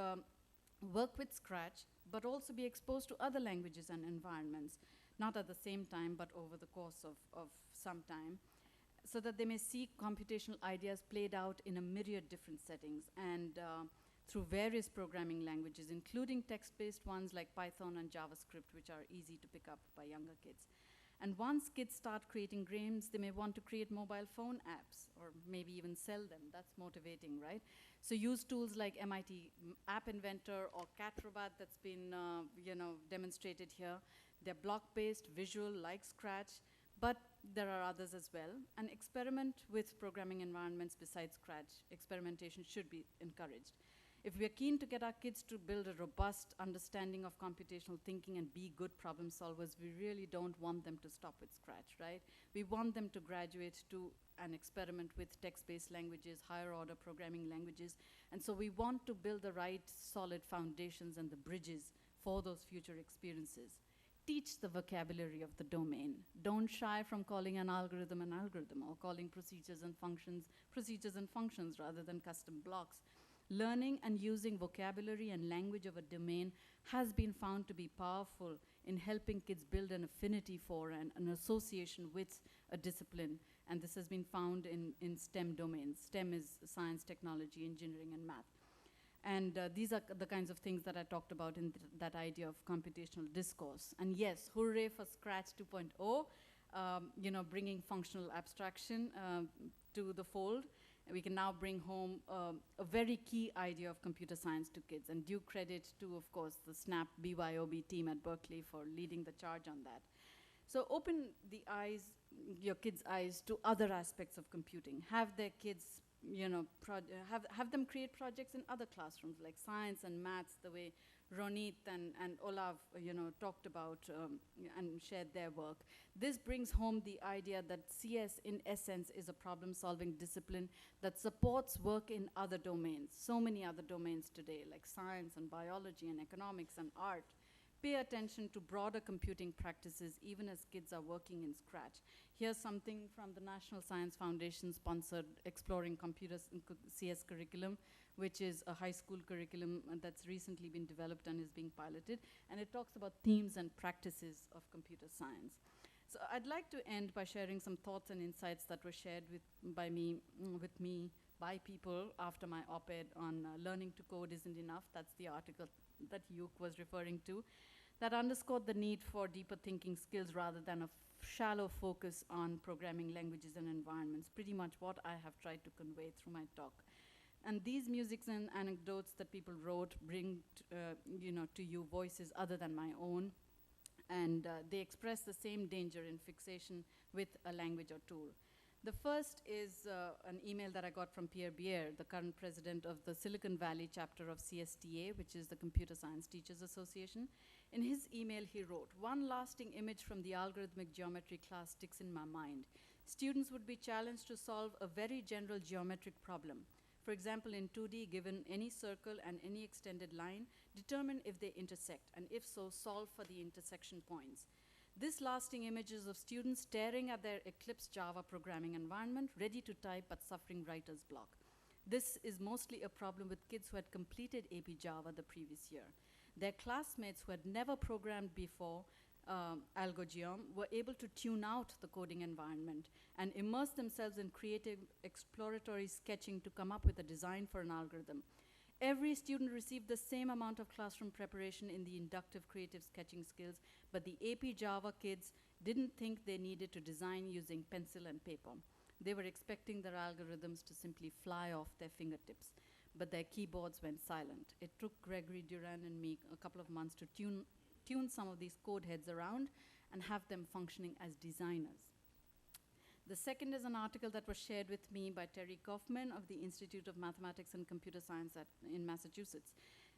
work with Scratch, but also be exposed to other languages and environments, not at the same time, but over the course of some time, so that they may see computational ideas played out in a myriad different settings and through various programming languages, including text-based ones like Python and JavaScript, which are easy to pick up by younger kids. And once kids start creating games, they may want to create mobile phone apps or maybe even sell them. That's motivating, right? So use tools like MIT App Inventor or Catrobat that's been demonstrated here. They're block-based, visual, like Scratch, but there are others as well. And experiment with programming environments besides Scratch. Experimentation should be encouraged. If we're keen to get our kids to build a robust understanding of computational thinking and be good problem solvers, we really don't want them to stop with Scratch, right? We want them to graduate to an experiment with text-based languages, higher order programming languages, and so we want to build the right solid foundations and the bridges for those future experiences. Teach the vocabulary of the domain. Don't shy from calling an algorithm or calling procedures and functions rather than custom blocks. Learning and using vocabulary and language of a domain has been found to be powerful in helping kids build an affinity for and an association with a discipline. And this has been found in STEM domains. STEM is science, technology, engineering, and math. And these are the kinds of things that I talked about in that idea of computational discourse. And yes, hooray for Scratch 2.0, bringing functional abstraction to the fold. We can now bring home a very key idea of computer science to kids, and due credit to, of course, the SNAP BYOB team at Berkeley for leading the charge on that. So open the eyes, your kids' eyes, to other aspects of computing. Have their kids, have them create projects in other classrooms, like science and maths, the way Ronit and Olav, talked about and shared their work. This brings home the idea that CS, in essence, is a problem-solving discipline that supports work in other domains, so many other domains today, like science and biology and economics and art. Pay attention to broader computing practices, even as kids are working in Scratch. Here's something from the National Science Foundation-sponsored Exploring Computers CS curriculum, which is a high school curriculum that's recently been developed and is being piloted. And it talks about themes and practices of computer science. So I'd like to end by sharing some thoughts and insights that were shared by people after my op-ed on learning to code isn't enough. That's the article that Yuk was referring to, that underscored the need for deeper thinking skills rather than a shallow focus on programming languages and environments, pretty much what I have tried to convey through my talk. And these musics and anecdotes that people wrote bring to you voices other than my own, and they express the same danger in fixation with a language or tool. The first is an email that I got from Pierre Bier, the current president of the Silicon Valley chapter of CSTA, which is the Computer Science Teachers Association. In his email, he wrote, "One lasting image from the algorithmic geometry class sticks in my mind. Students would be challenged to solve a very general geometric problem. For example, in 2D, given any circle and any extended line, determine if they intersect, and if so, solve for the intersection points. This lasting image is of students staring at their Eclipse Java programming environment, ready to type but suffering writer's block. This is mostly a problem with kids who had completed AP Java the previous year. Their classmates who had never programmed before AlgoGeom were able to tune out the coding environment and immerse themselves in creative exploratory sketching to come up with a design for an algorithm. Every student received the same amount of classroom preparation in the inductive creative sketching skills, but the AP Java kids didn't think they needed to design using pencil and paper. They were expecting their algorithms to simply fly off their fingertips, but their keyboards went silent. It took Gregory Duran and me a couple of months to tune some of these code heads around and have them functioning as designers." The second is an article that was shared with me by Terry Kaufman of the Institute of Mathematics and Computer Science in Massachusetts.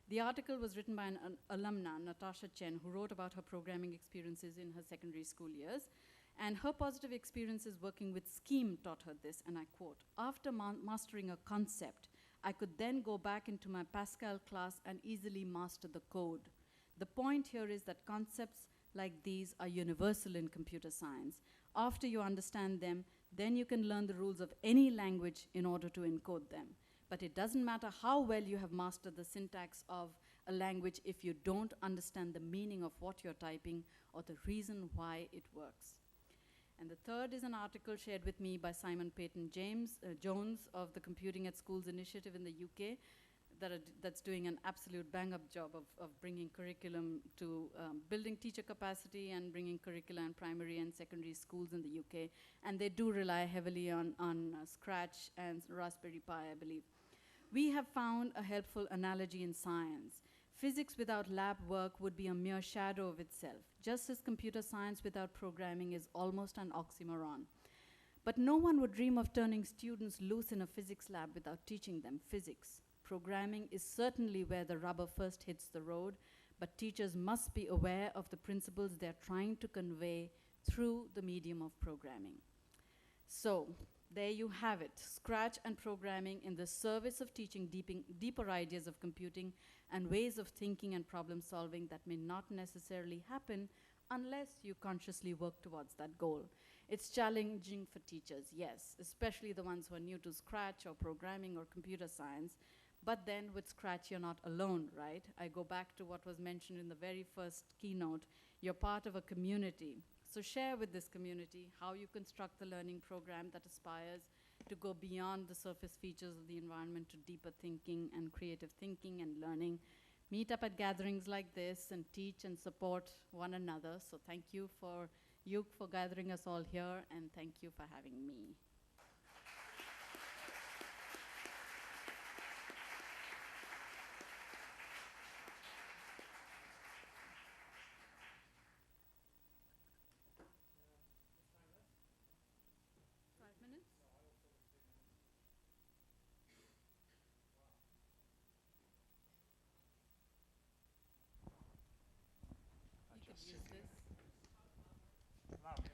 The article was written by an alumna, Natasha Chen, who wrote about her programming experiences in her secondary school years. And her positive experiences working with Scheme taught her this, and I quote, "After mastering a concept, I could then go back into my Pascal class and easily master the code. The point here is that concepts like these are universal in computer science. After you understand them, then you can learn the rules of any language in order to encode them. But it doesn't matter how well you have mastered the syntax of a language if you don't understand the meaning of what you're typing or the reason why it works." And the third is an article shared with me by Simon Peyton Jones of the Computing at Schools initiative in the UK that's doing an absolute bang-up job of bringing curriculum to building teacher capacity and bringing curricula in primary and secondary schools in the UK. And they do rely heavily on Scratch and Raspberry Pi, I believe. We have found a helpful analogy in science. Physics without lab work would be a mere shadow of itself, just as computer science without programming is almost an oxymoron. But no one would dream of turning students loose in a physics lab without teaching them physics. Programming is certainly where the rubber first hits the road, but teachers must be aware of the principles they're trying to convey through the medium of programming. So, there you have it, Scratch and programming in the service of teaching deeper ideas of computing and ways of thinking and problem solving that may not necessarily happen unless you consciously work towards that goal. It's challenging for teachers, yes, especially the ones who are new to Scratch or programming or computer science. But then with Scratch, you're not alone, right? I go back to what was mentioned in the very first keynote. You're part of a community. So share with this community how you construct the learning program that aspires to go beyond the surface features of the environment to deeper thinking and creative thinking and learning. Meet up at gatherings like this and teach and support one another. So thank you for gathering us all here, and thank you for having me.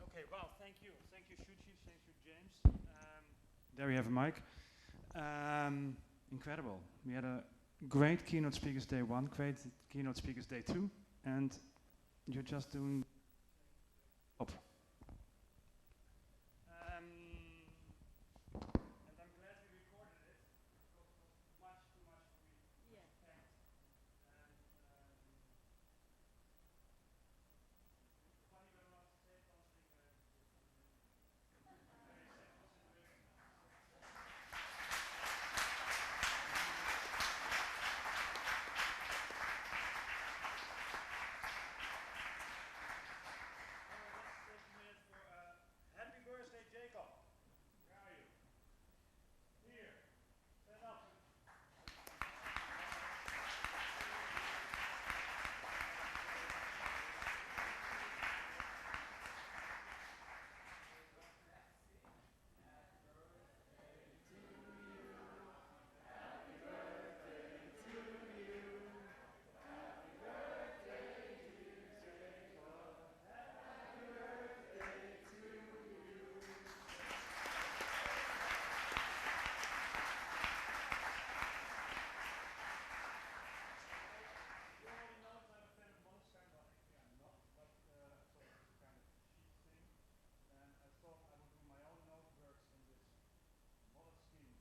Okay, well, thank you. Thank you, Shuchi. Thank you, James. There we have a mic. Incredible. We had a great keynote speakers day 1, great keynote speakers day 2, and you're just doing up. And I'm glad we recorded it because it was much too much for me. Yeah. Thanks. And funny when I want to say something. Happy birthday, Jacob. Where are you? Here. Stand up.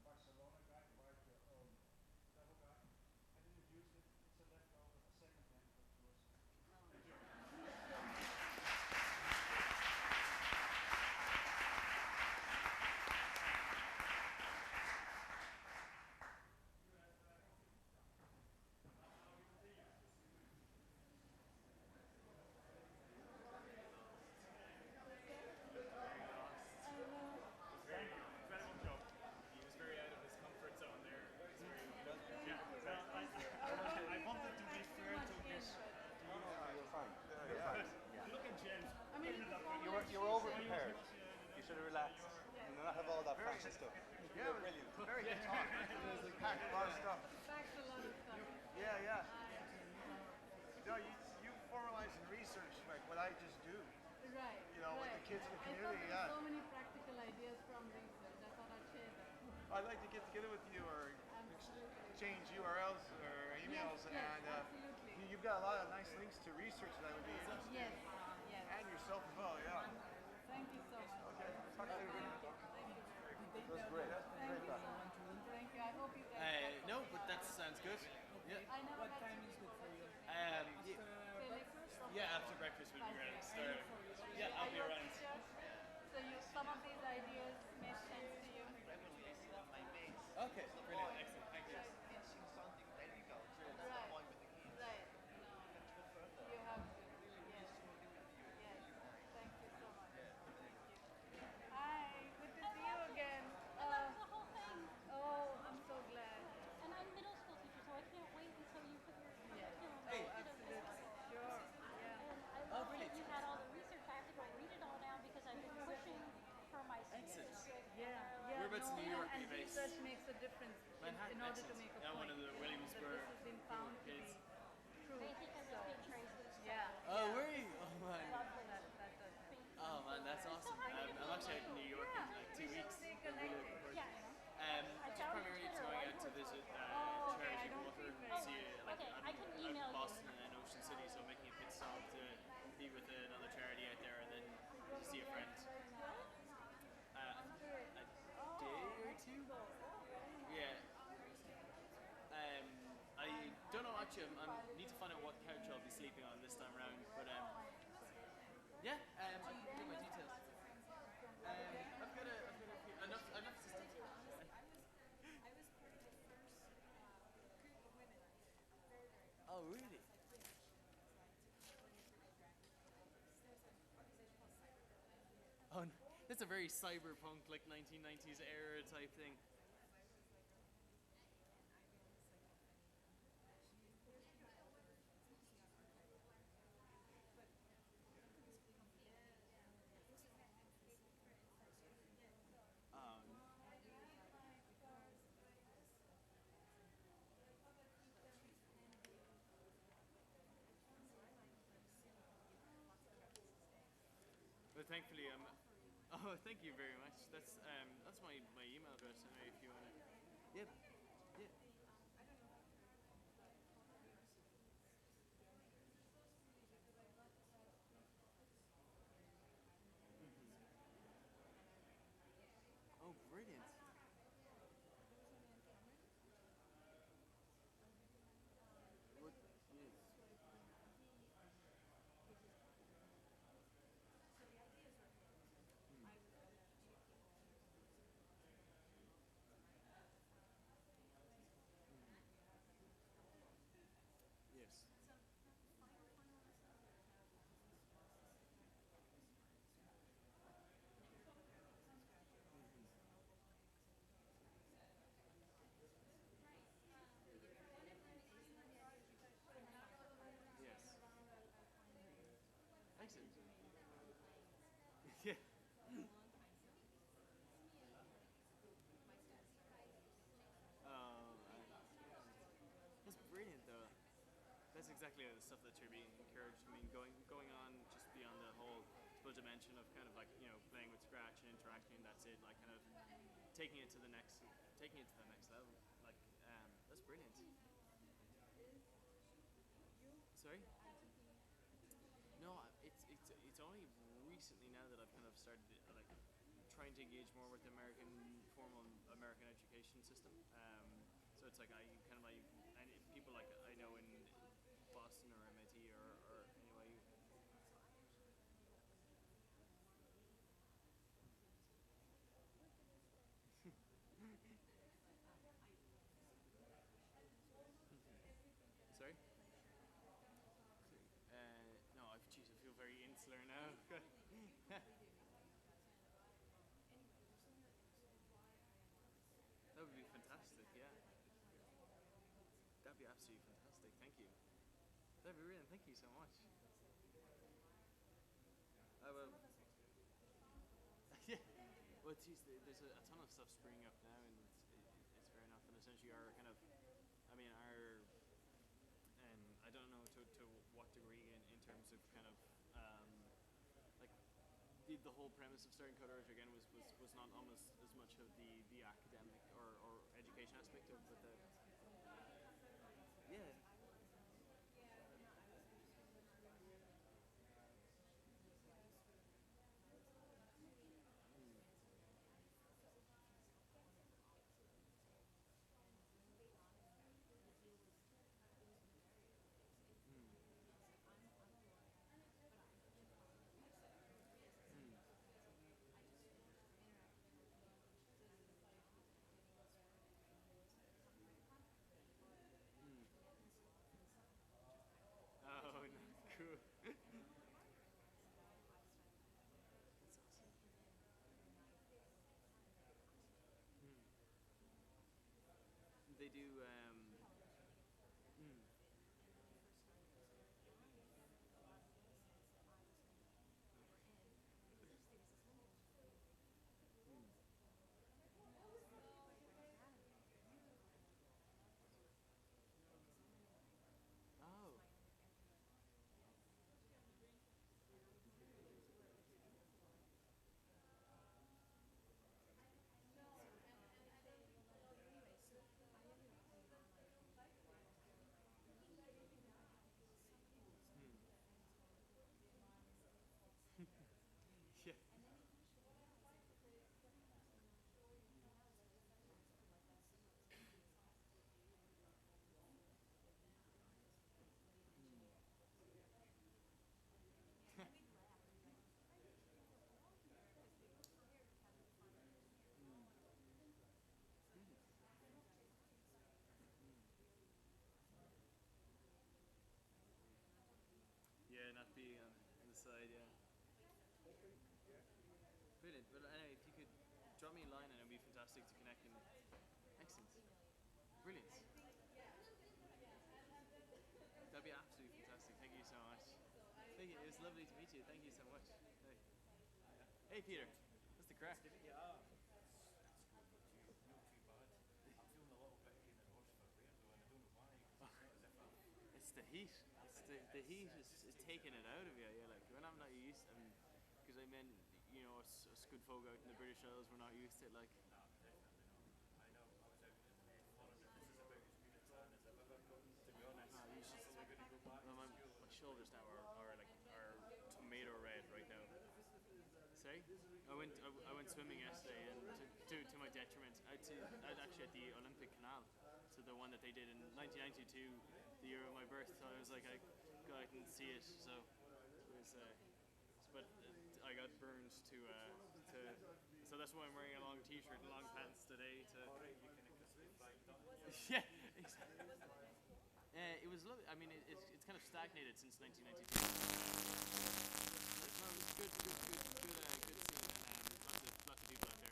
Barcelona guide, write your own travel guide. I didn't use it. It's a leftover, a second hand, but yours. Thank you. Stuff. Yeah, brilliant. Very good talk. Packed a lot of stuff. Yeah, yeah. You know, you formalize in research like what I just do. Right. You know, with the kids in the community. I thought so many practical ideas from research. I thought I'd share them. I'd like to get together with you or exchange URLs or emails, and you've got a lot of nice links to research that I would be interested in. Yes. And yourself as well, yeah. Thank you so much. Okay. Talk to everybody. That's great. Great talk. Thank you. I hope you guys. No, but that sounds good. Yeah. What time is good for you? Yeah, after breakfast would be great. Yeah, I'll be around. So some of these ideas make sense to you? Okay, brilliant, excellent, thank you. Right. You have to. Yes. Thank you so much. Hi, good to see you again. I love the whole thing. Oh, I'm so glad. And I'm middle school teacher, so I can't wait until you put your Hey, absolutely. Sure. Yeah. And I love that you had all the research. I have to go read it all now because I've been pushing for my students. Yeah. Whereabouts in New York are you and based? research makes a difference. Okay, I can I'm email in you. Boston and Ocean City, so making a pit stop to be with another charity out there and then to see a friend. A day or two. Yeah. I don't know actually. I need to find out what couch I'll be sleeping on this time around. But yeah. I can get my details. I've got a few, enough to start. Oh really? Oh, no. That's a very cyberpunk, like 1990s era type thing. Um, but thankfully, oh, thank you very much. That's my email address. Anyway, if you wanna. Yep. Yeah. Oh, brilliant. What? Yes. Yes. Yes. Excellent. Yeah. That's brilliant, though. That's exactly the stuff that should be encouraged. I mean, going on just beyond the whole full dimension of kind of like playing with scratch and interacting. That's it. Like kind of taking it to the next, taking it to the next level. Like that's brilliant. Sorry. No, it's only recently now that I've kind of started like trying to engage more with the American formal American education system. So it's like I kind of like and people like I know in Boston or MIT or NYU. Sorry. No, geez, I feel very insular now. That would be fantastic. Yeah, that'd be absolutely fantastic. Thank you. That'd be brilliant. Thank you so much. Well, yeah. Well, geez, there's a ton of stuff springing up now, and it's fair enough. And essentially, our kind of, I mean, our, I don't know to what degree in terms of kind of, like the whole premise of starting Coderage again was not almost as much of the academic or education aspect of, but the yeah. Oh, no, cool. That's awesome. They do. Mm, oh, brilliant. But anyway, if you could drop me a line, and it would be fantastic to connect. And excellent, brilliant. That'd be absolutely fantastic. Thank you so much. Thank you. It was lovely to meet you. Thank you so much. Hey, hey Peter. What's the crack? Yeah, that's good, but you not too bad. I'm doing a little bit in the rush for radio, and I don't know why. It's the heat. The heat is taking it out of you. Yeah, like when I'm not used, because I mean, you know, us good folk out in the British Isles, we're not used to it. Like, No, definitely not. I know. I was out in Florida. This is about as good a tan as I've ever gotten, to be honest. you should. So we're going to go back Well, to school. my shoulders now are tomato red right now. Sorry, I went swimming yesterday, and to my detriment, I was actually at the Olympic Canal, so the one that they did in 1992, the year of my birth. So I was like, I go out and see it. So it was, but I got burned to. So that's why I'm wearing a long T-shirt and long pants today. To You can crispy fried duck. yeah, exactly. It was lovely. I mean, it's kind of stagnated since 1992. No, it was good scene, and lots of people out there.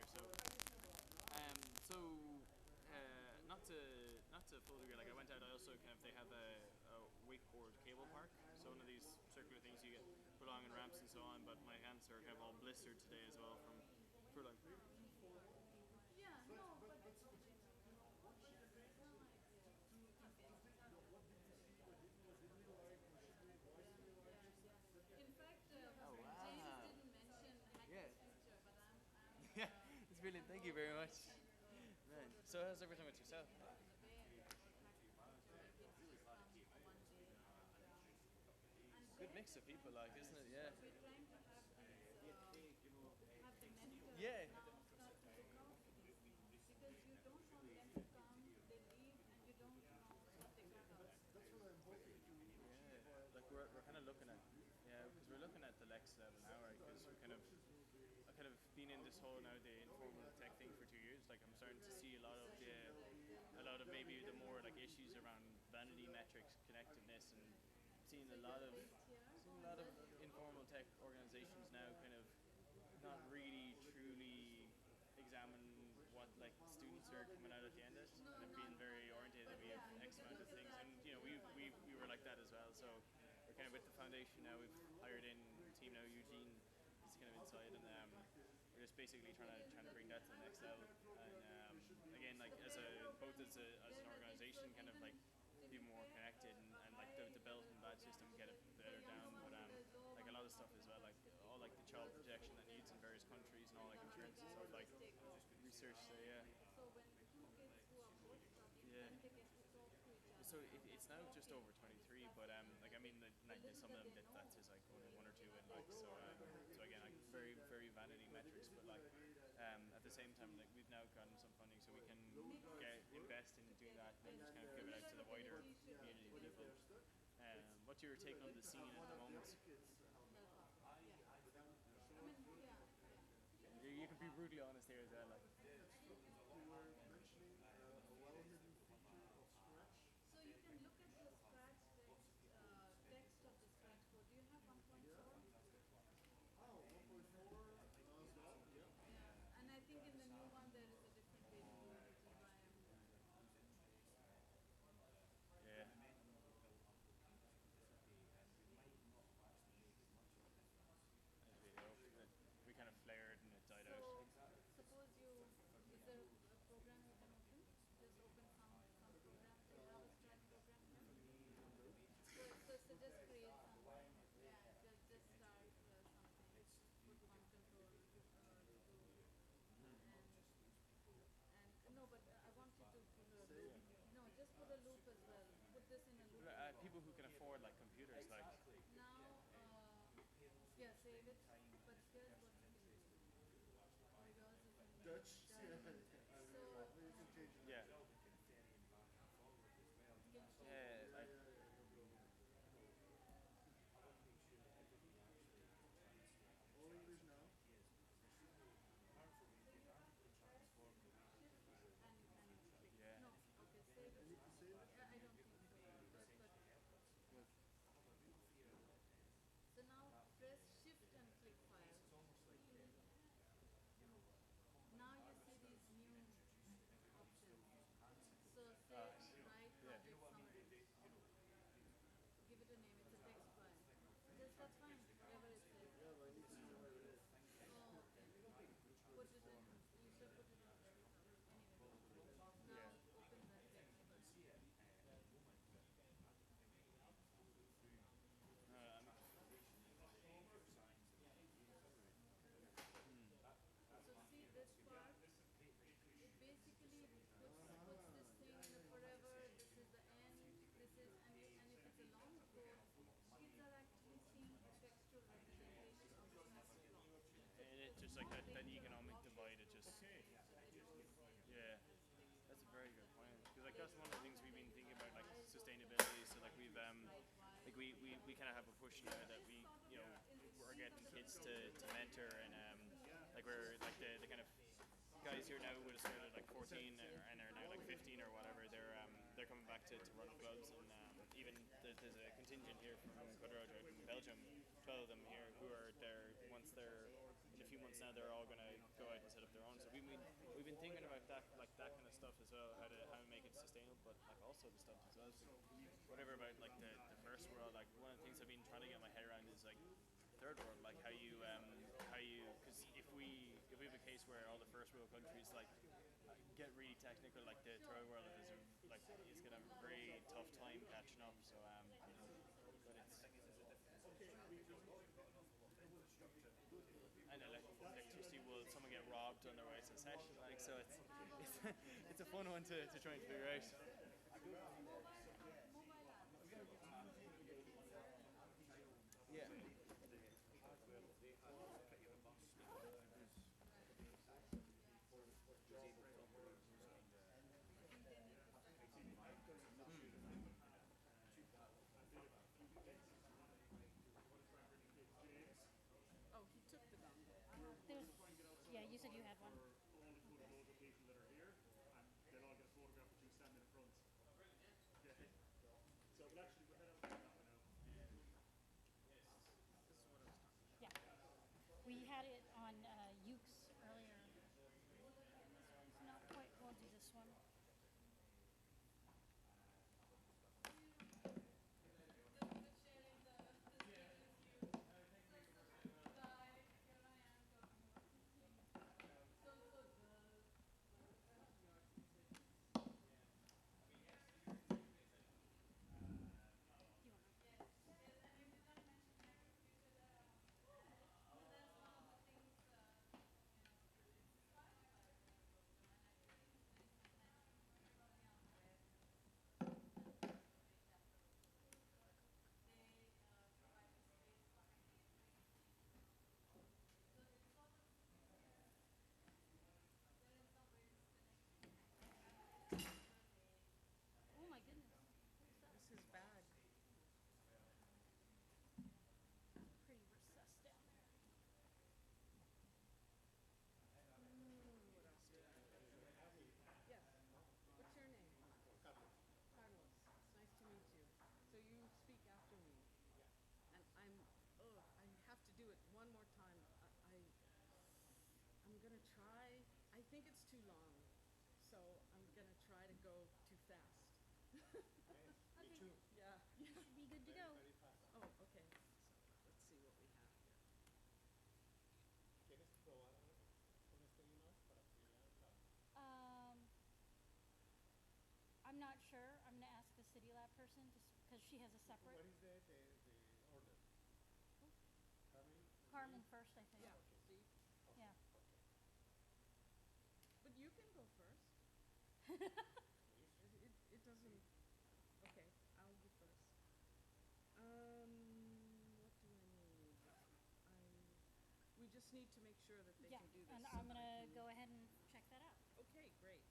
Not to full degree. Like I went out, I also they have a wakeboard cable park. So one of these circular things you get put on and ramps and so on. But my hands are kind of all blistered today as well from furlong. Yeah, it's brilliant. Thank you very much. Man. So how's everything with yourself? Good mix of people, like, isn't it? Yeah. Yeah. Like we're kind of looking at, because we're looking at the next level now, right? Because I've kind of been in this whole now the informal tech thing for 2 years. Like I'm starting to see a lot of maybe the more like issues around vanity metrics, connectedness, and seeing a lot of informal tech organizations now kind of not really truly examine what like students are coming out at the end of it, and being very orientated that we have X amount of things, and you know we were like that as well. So we're kind of with the foundation now. We've hired in a team now. Eugene is kind of inside, and we're just basically trying to bring that to the next level. And again, like both as an organization, kind of like be more connected, and like the belt and badge system get it better down. But like a lot of stuff as well, like all like the child protection that needs in various countries, and all like insurance and stuff, like research. So yeah. So it's now just over 23, but like I mean, some of them that's just like only 1 or 2 in, like so again, like very very vanity metrics, but like at the same time, like we've now gotten some funding, so we can invest in doing that and just kind of give it out to the wider community of people. What's your take on the scene at the moment? You can be brutally honest here as well, like. We kind of flared and it died out. People who can afford like computers, like. Dutch. Yeah. All English now. I need to save it. just like that economic divide. It just yeah, that's a very good point. Because like that's one of the things we've been thinking about, like sustainability. So like we kind of have a push now that we're getting kids to mentor and like we're like the kind of guys here now would have started like 14 and are now like 15 or whatever. They're coming back to run clubs and even there's a contingent here from Coderode in Belgium, 12 of them here who are there once they're in a few months now they're all going to go out and set up their own. So we've been thinking about that like that kind of stuff as well, how to make it sustainable, but like also the stuff as well. So whatever about like the first world, like one of the things I've been trying to get my head around is like third world, like how you because if we have a case where all the first world countries like get really technical, like the third world is gonna have a very tough time catching up. So but it's I know like electricity, will someone get robbed on their way to the session, like so it's a fun one to try and figure out. Yeah. Oh, he took the dongle. There's, yeah, you said you had one. All the local people that are here, and they'll all get a photograph with you standing in front. Okay. So we'll actually we'll head out to that now. This is what I was talking about. Yeah. We had it on Ukes earlier. This one's not quite, we'll do this one. Oh my goodness. What is This is his bag. that? Pretty recessed down there. What else do I have? Yes. What's your name? Carlos. Carlos. It's nice to meet you. So you speak after me. And I have to do it one more time. I'm gonna try. I think it's too long, so I'm gonna try to go too fast. Okay. Me too. Yeah. Should be good to go. Very fast. Oh, okay. So let's see what we have here. ¿Quieres probar con este de una vez para que ya I'm not sure. I'm gonna ask the Citilab person just because she has a separate. What is the order? Carmen first, I think. Yeah. See? Yeah. Okay. But you can go first. It doesn't. Okay, I'll go first. What do I need? We just need to make sure that they Yeah, can do this. and so I'm that I gonna can- go ahead and check that out. Okay, great.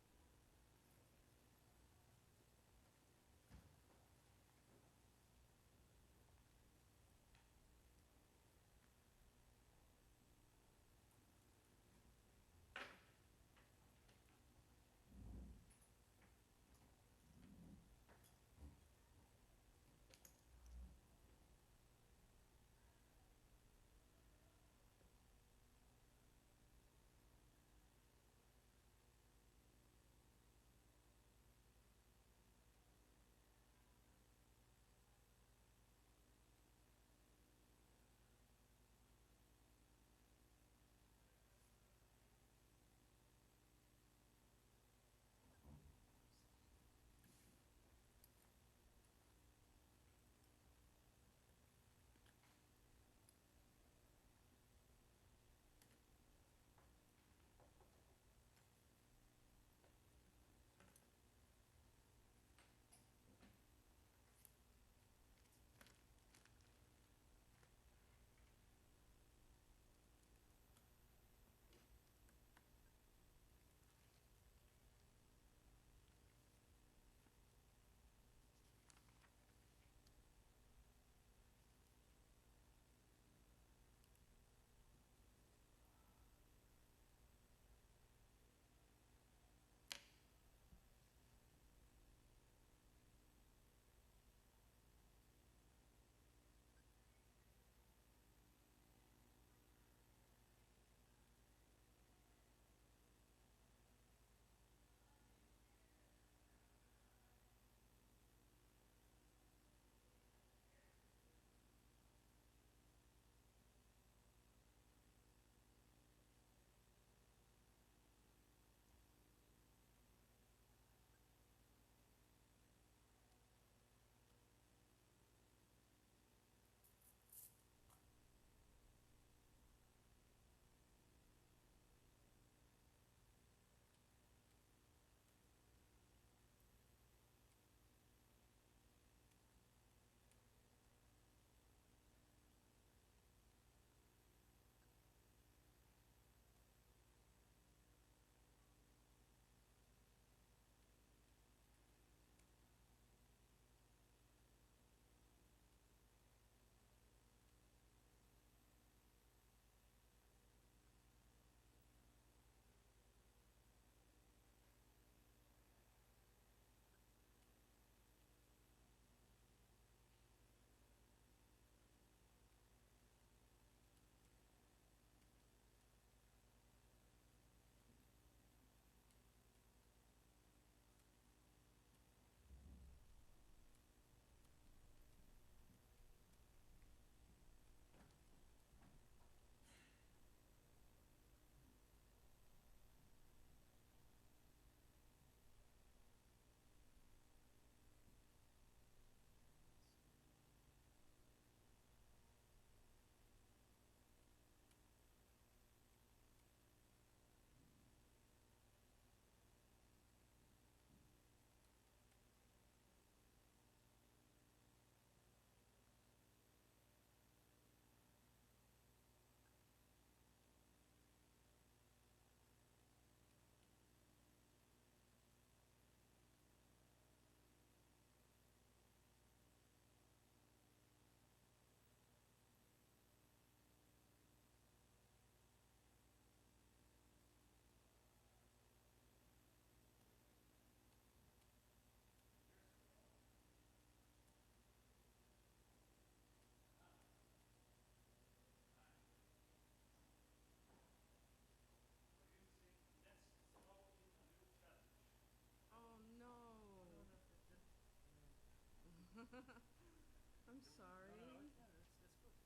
I'm sorry. No, no, it's good. It's good.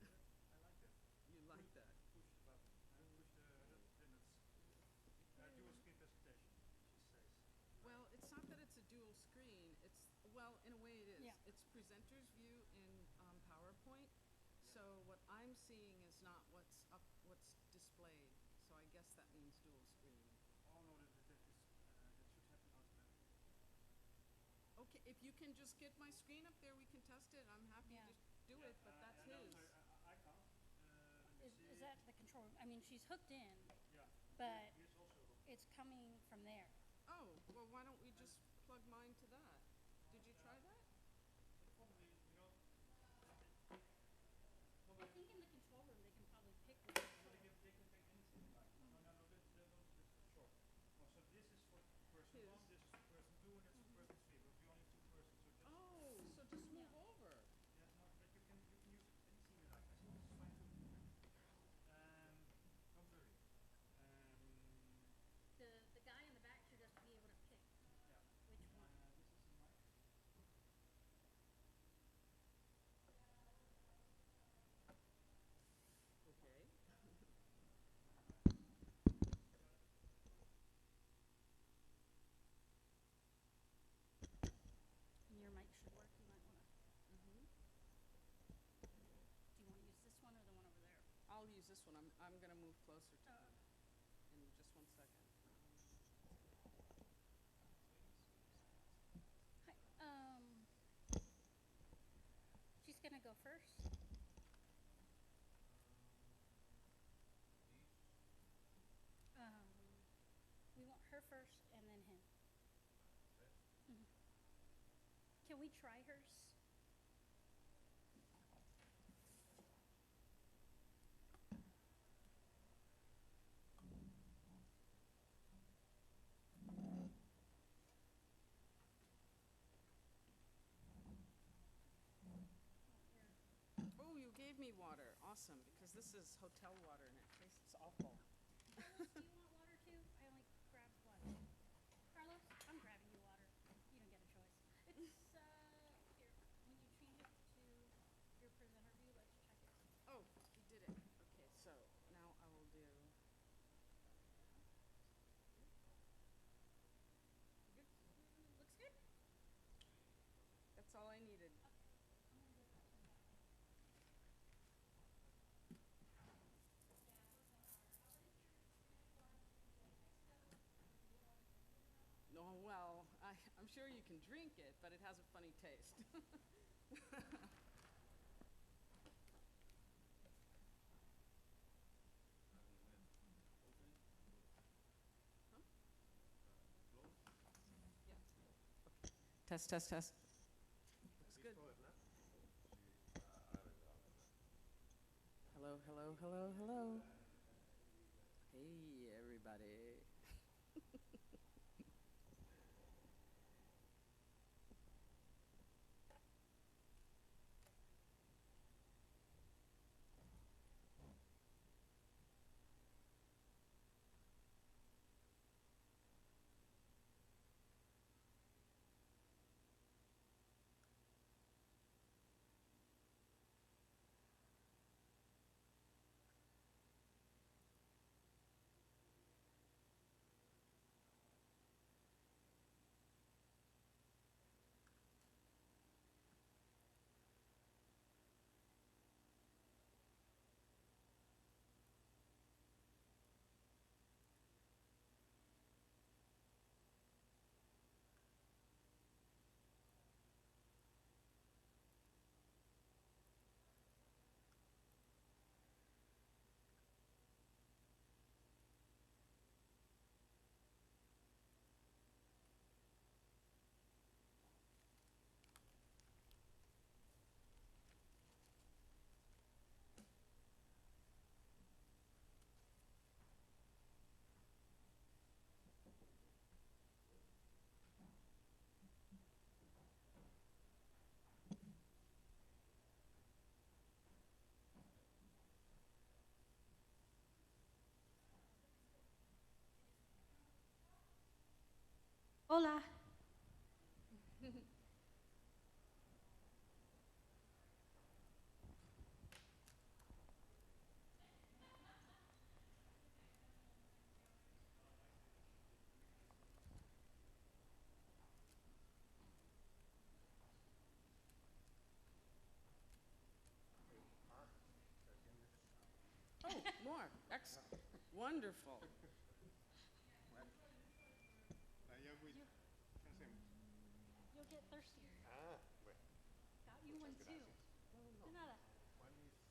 I like that. You like that? Push the button. Push the then it's dual screen presentation, she says. Well, it's not that it's a dual screen. It's, well, in a way it is. Yeah. It's presenter's view in PowerPoint. So what I'm seeing is not what's displayed. So I guess that means dual screen. Oh no, that should happen automatically. Okay, if you can just get my screen up there, we can test it. I'm happy Yeah. to do it, but that's no, his. sorry, I can't. Let me see. Is that the control room? I mean, she's hooked in, Yeah. but Here's also hooked. it's coming from there. Oh, well, why don't we just plug mine to that? Did you try that? Probably, I think in the control room they can probably pick one. they can pick anything they like. No, that's short. Oh, so this is for person His. 1, this is for person 2, and that's for person 3. But we only have 2 persons, so just. Oh, so just move Yeah. over. Yeah, no, but you can use anything you like. I think this is fine too. Don't worry. The guy in the back should just be able to pick Yeah. which one. This is the mic. Okay. And your mic should work. You might want to. Mm-hmm. Do you want to use this one or the one over there? I'll use this one. I'm gonna move closer to him in just 1 second. Hi. She's gonna go first. We want her first and then him. Mhm. Can we try hers? Oh, you gave me water. Awesome, because this is hotel water and it tastes awful. Carlos, do you want water too? I only grabbed one. Carlos, I'm grabbing you water. You don't get a choice. It's here. When you change it to your presenter view, let's check it. Oh, he did it. Okay, so now I will do. Good? Looks good? That's all I needed. Okay. I'm gonna go back to that. No, well, I'm sure you can drink it, but it has a funny taste. Huh? Yeah. Okay. Test, test, test. Looks good. Hello, hello, hello, hello. Hey, everybody. Hola. are. Wonderful. You'll get thirstier. Ah, bueno. Got you one too. De nada. One is good.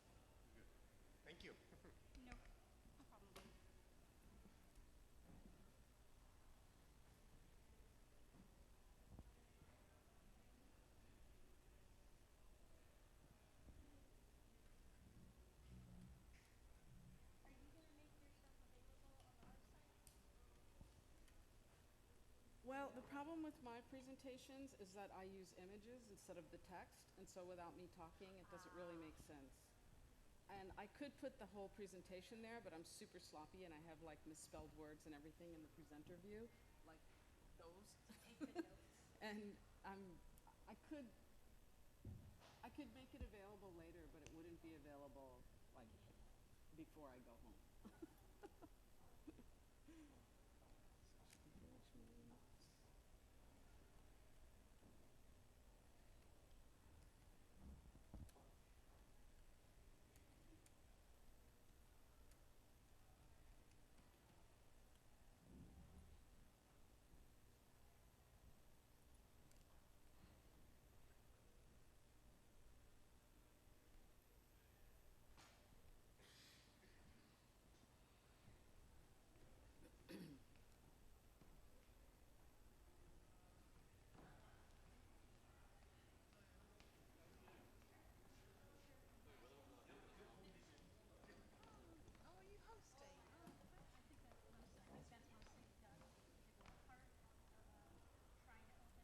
Thank you. No, no problem. Are you gonna make your stuff available on our site? Well, the problem with my presentations is that I use images instead of the text, and so without me talking, it doesn't really make sense. And I could put the whole presentation there, but I'm super sloppy and I have like misspelled words and everything in the presenter view, like those. Take the notes. And I could make it available later, but it wouldn't be available like before I go home.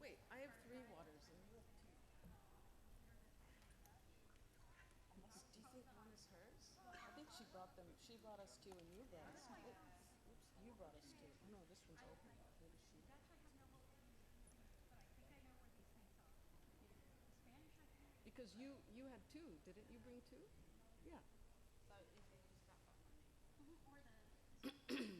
Wait, I have 3 waters and you have 2. Do you think one is hers? I think she brought them. She brought us 2 and you brought us 2. Oops, you brought us 2. Oh no, this one's open. Maybe she. Because you had 2, didn't you bring 2? Yeah. So is it just that one? Or the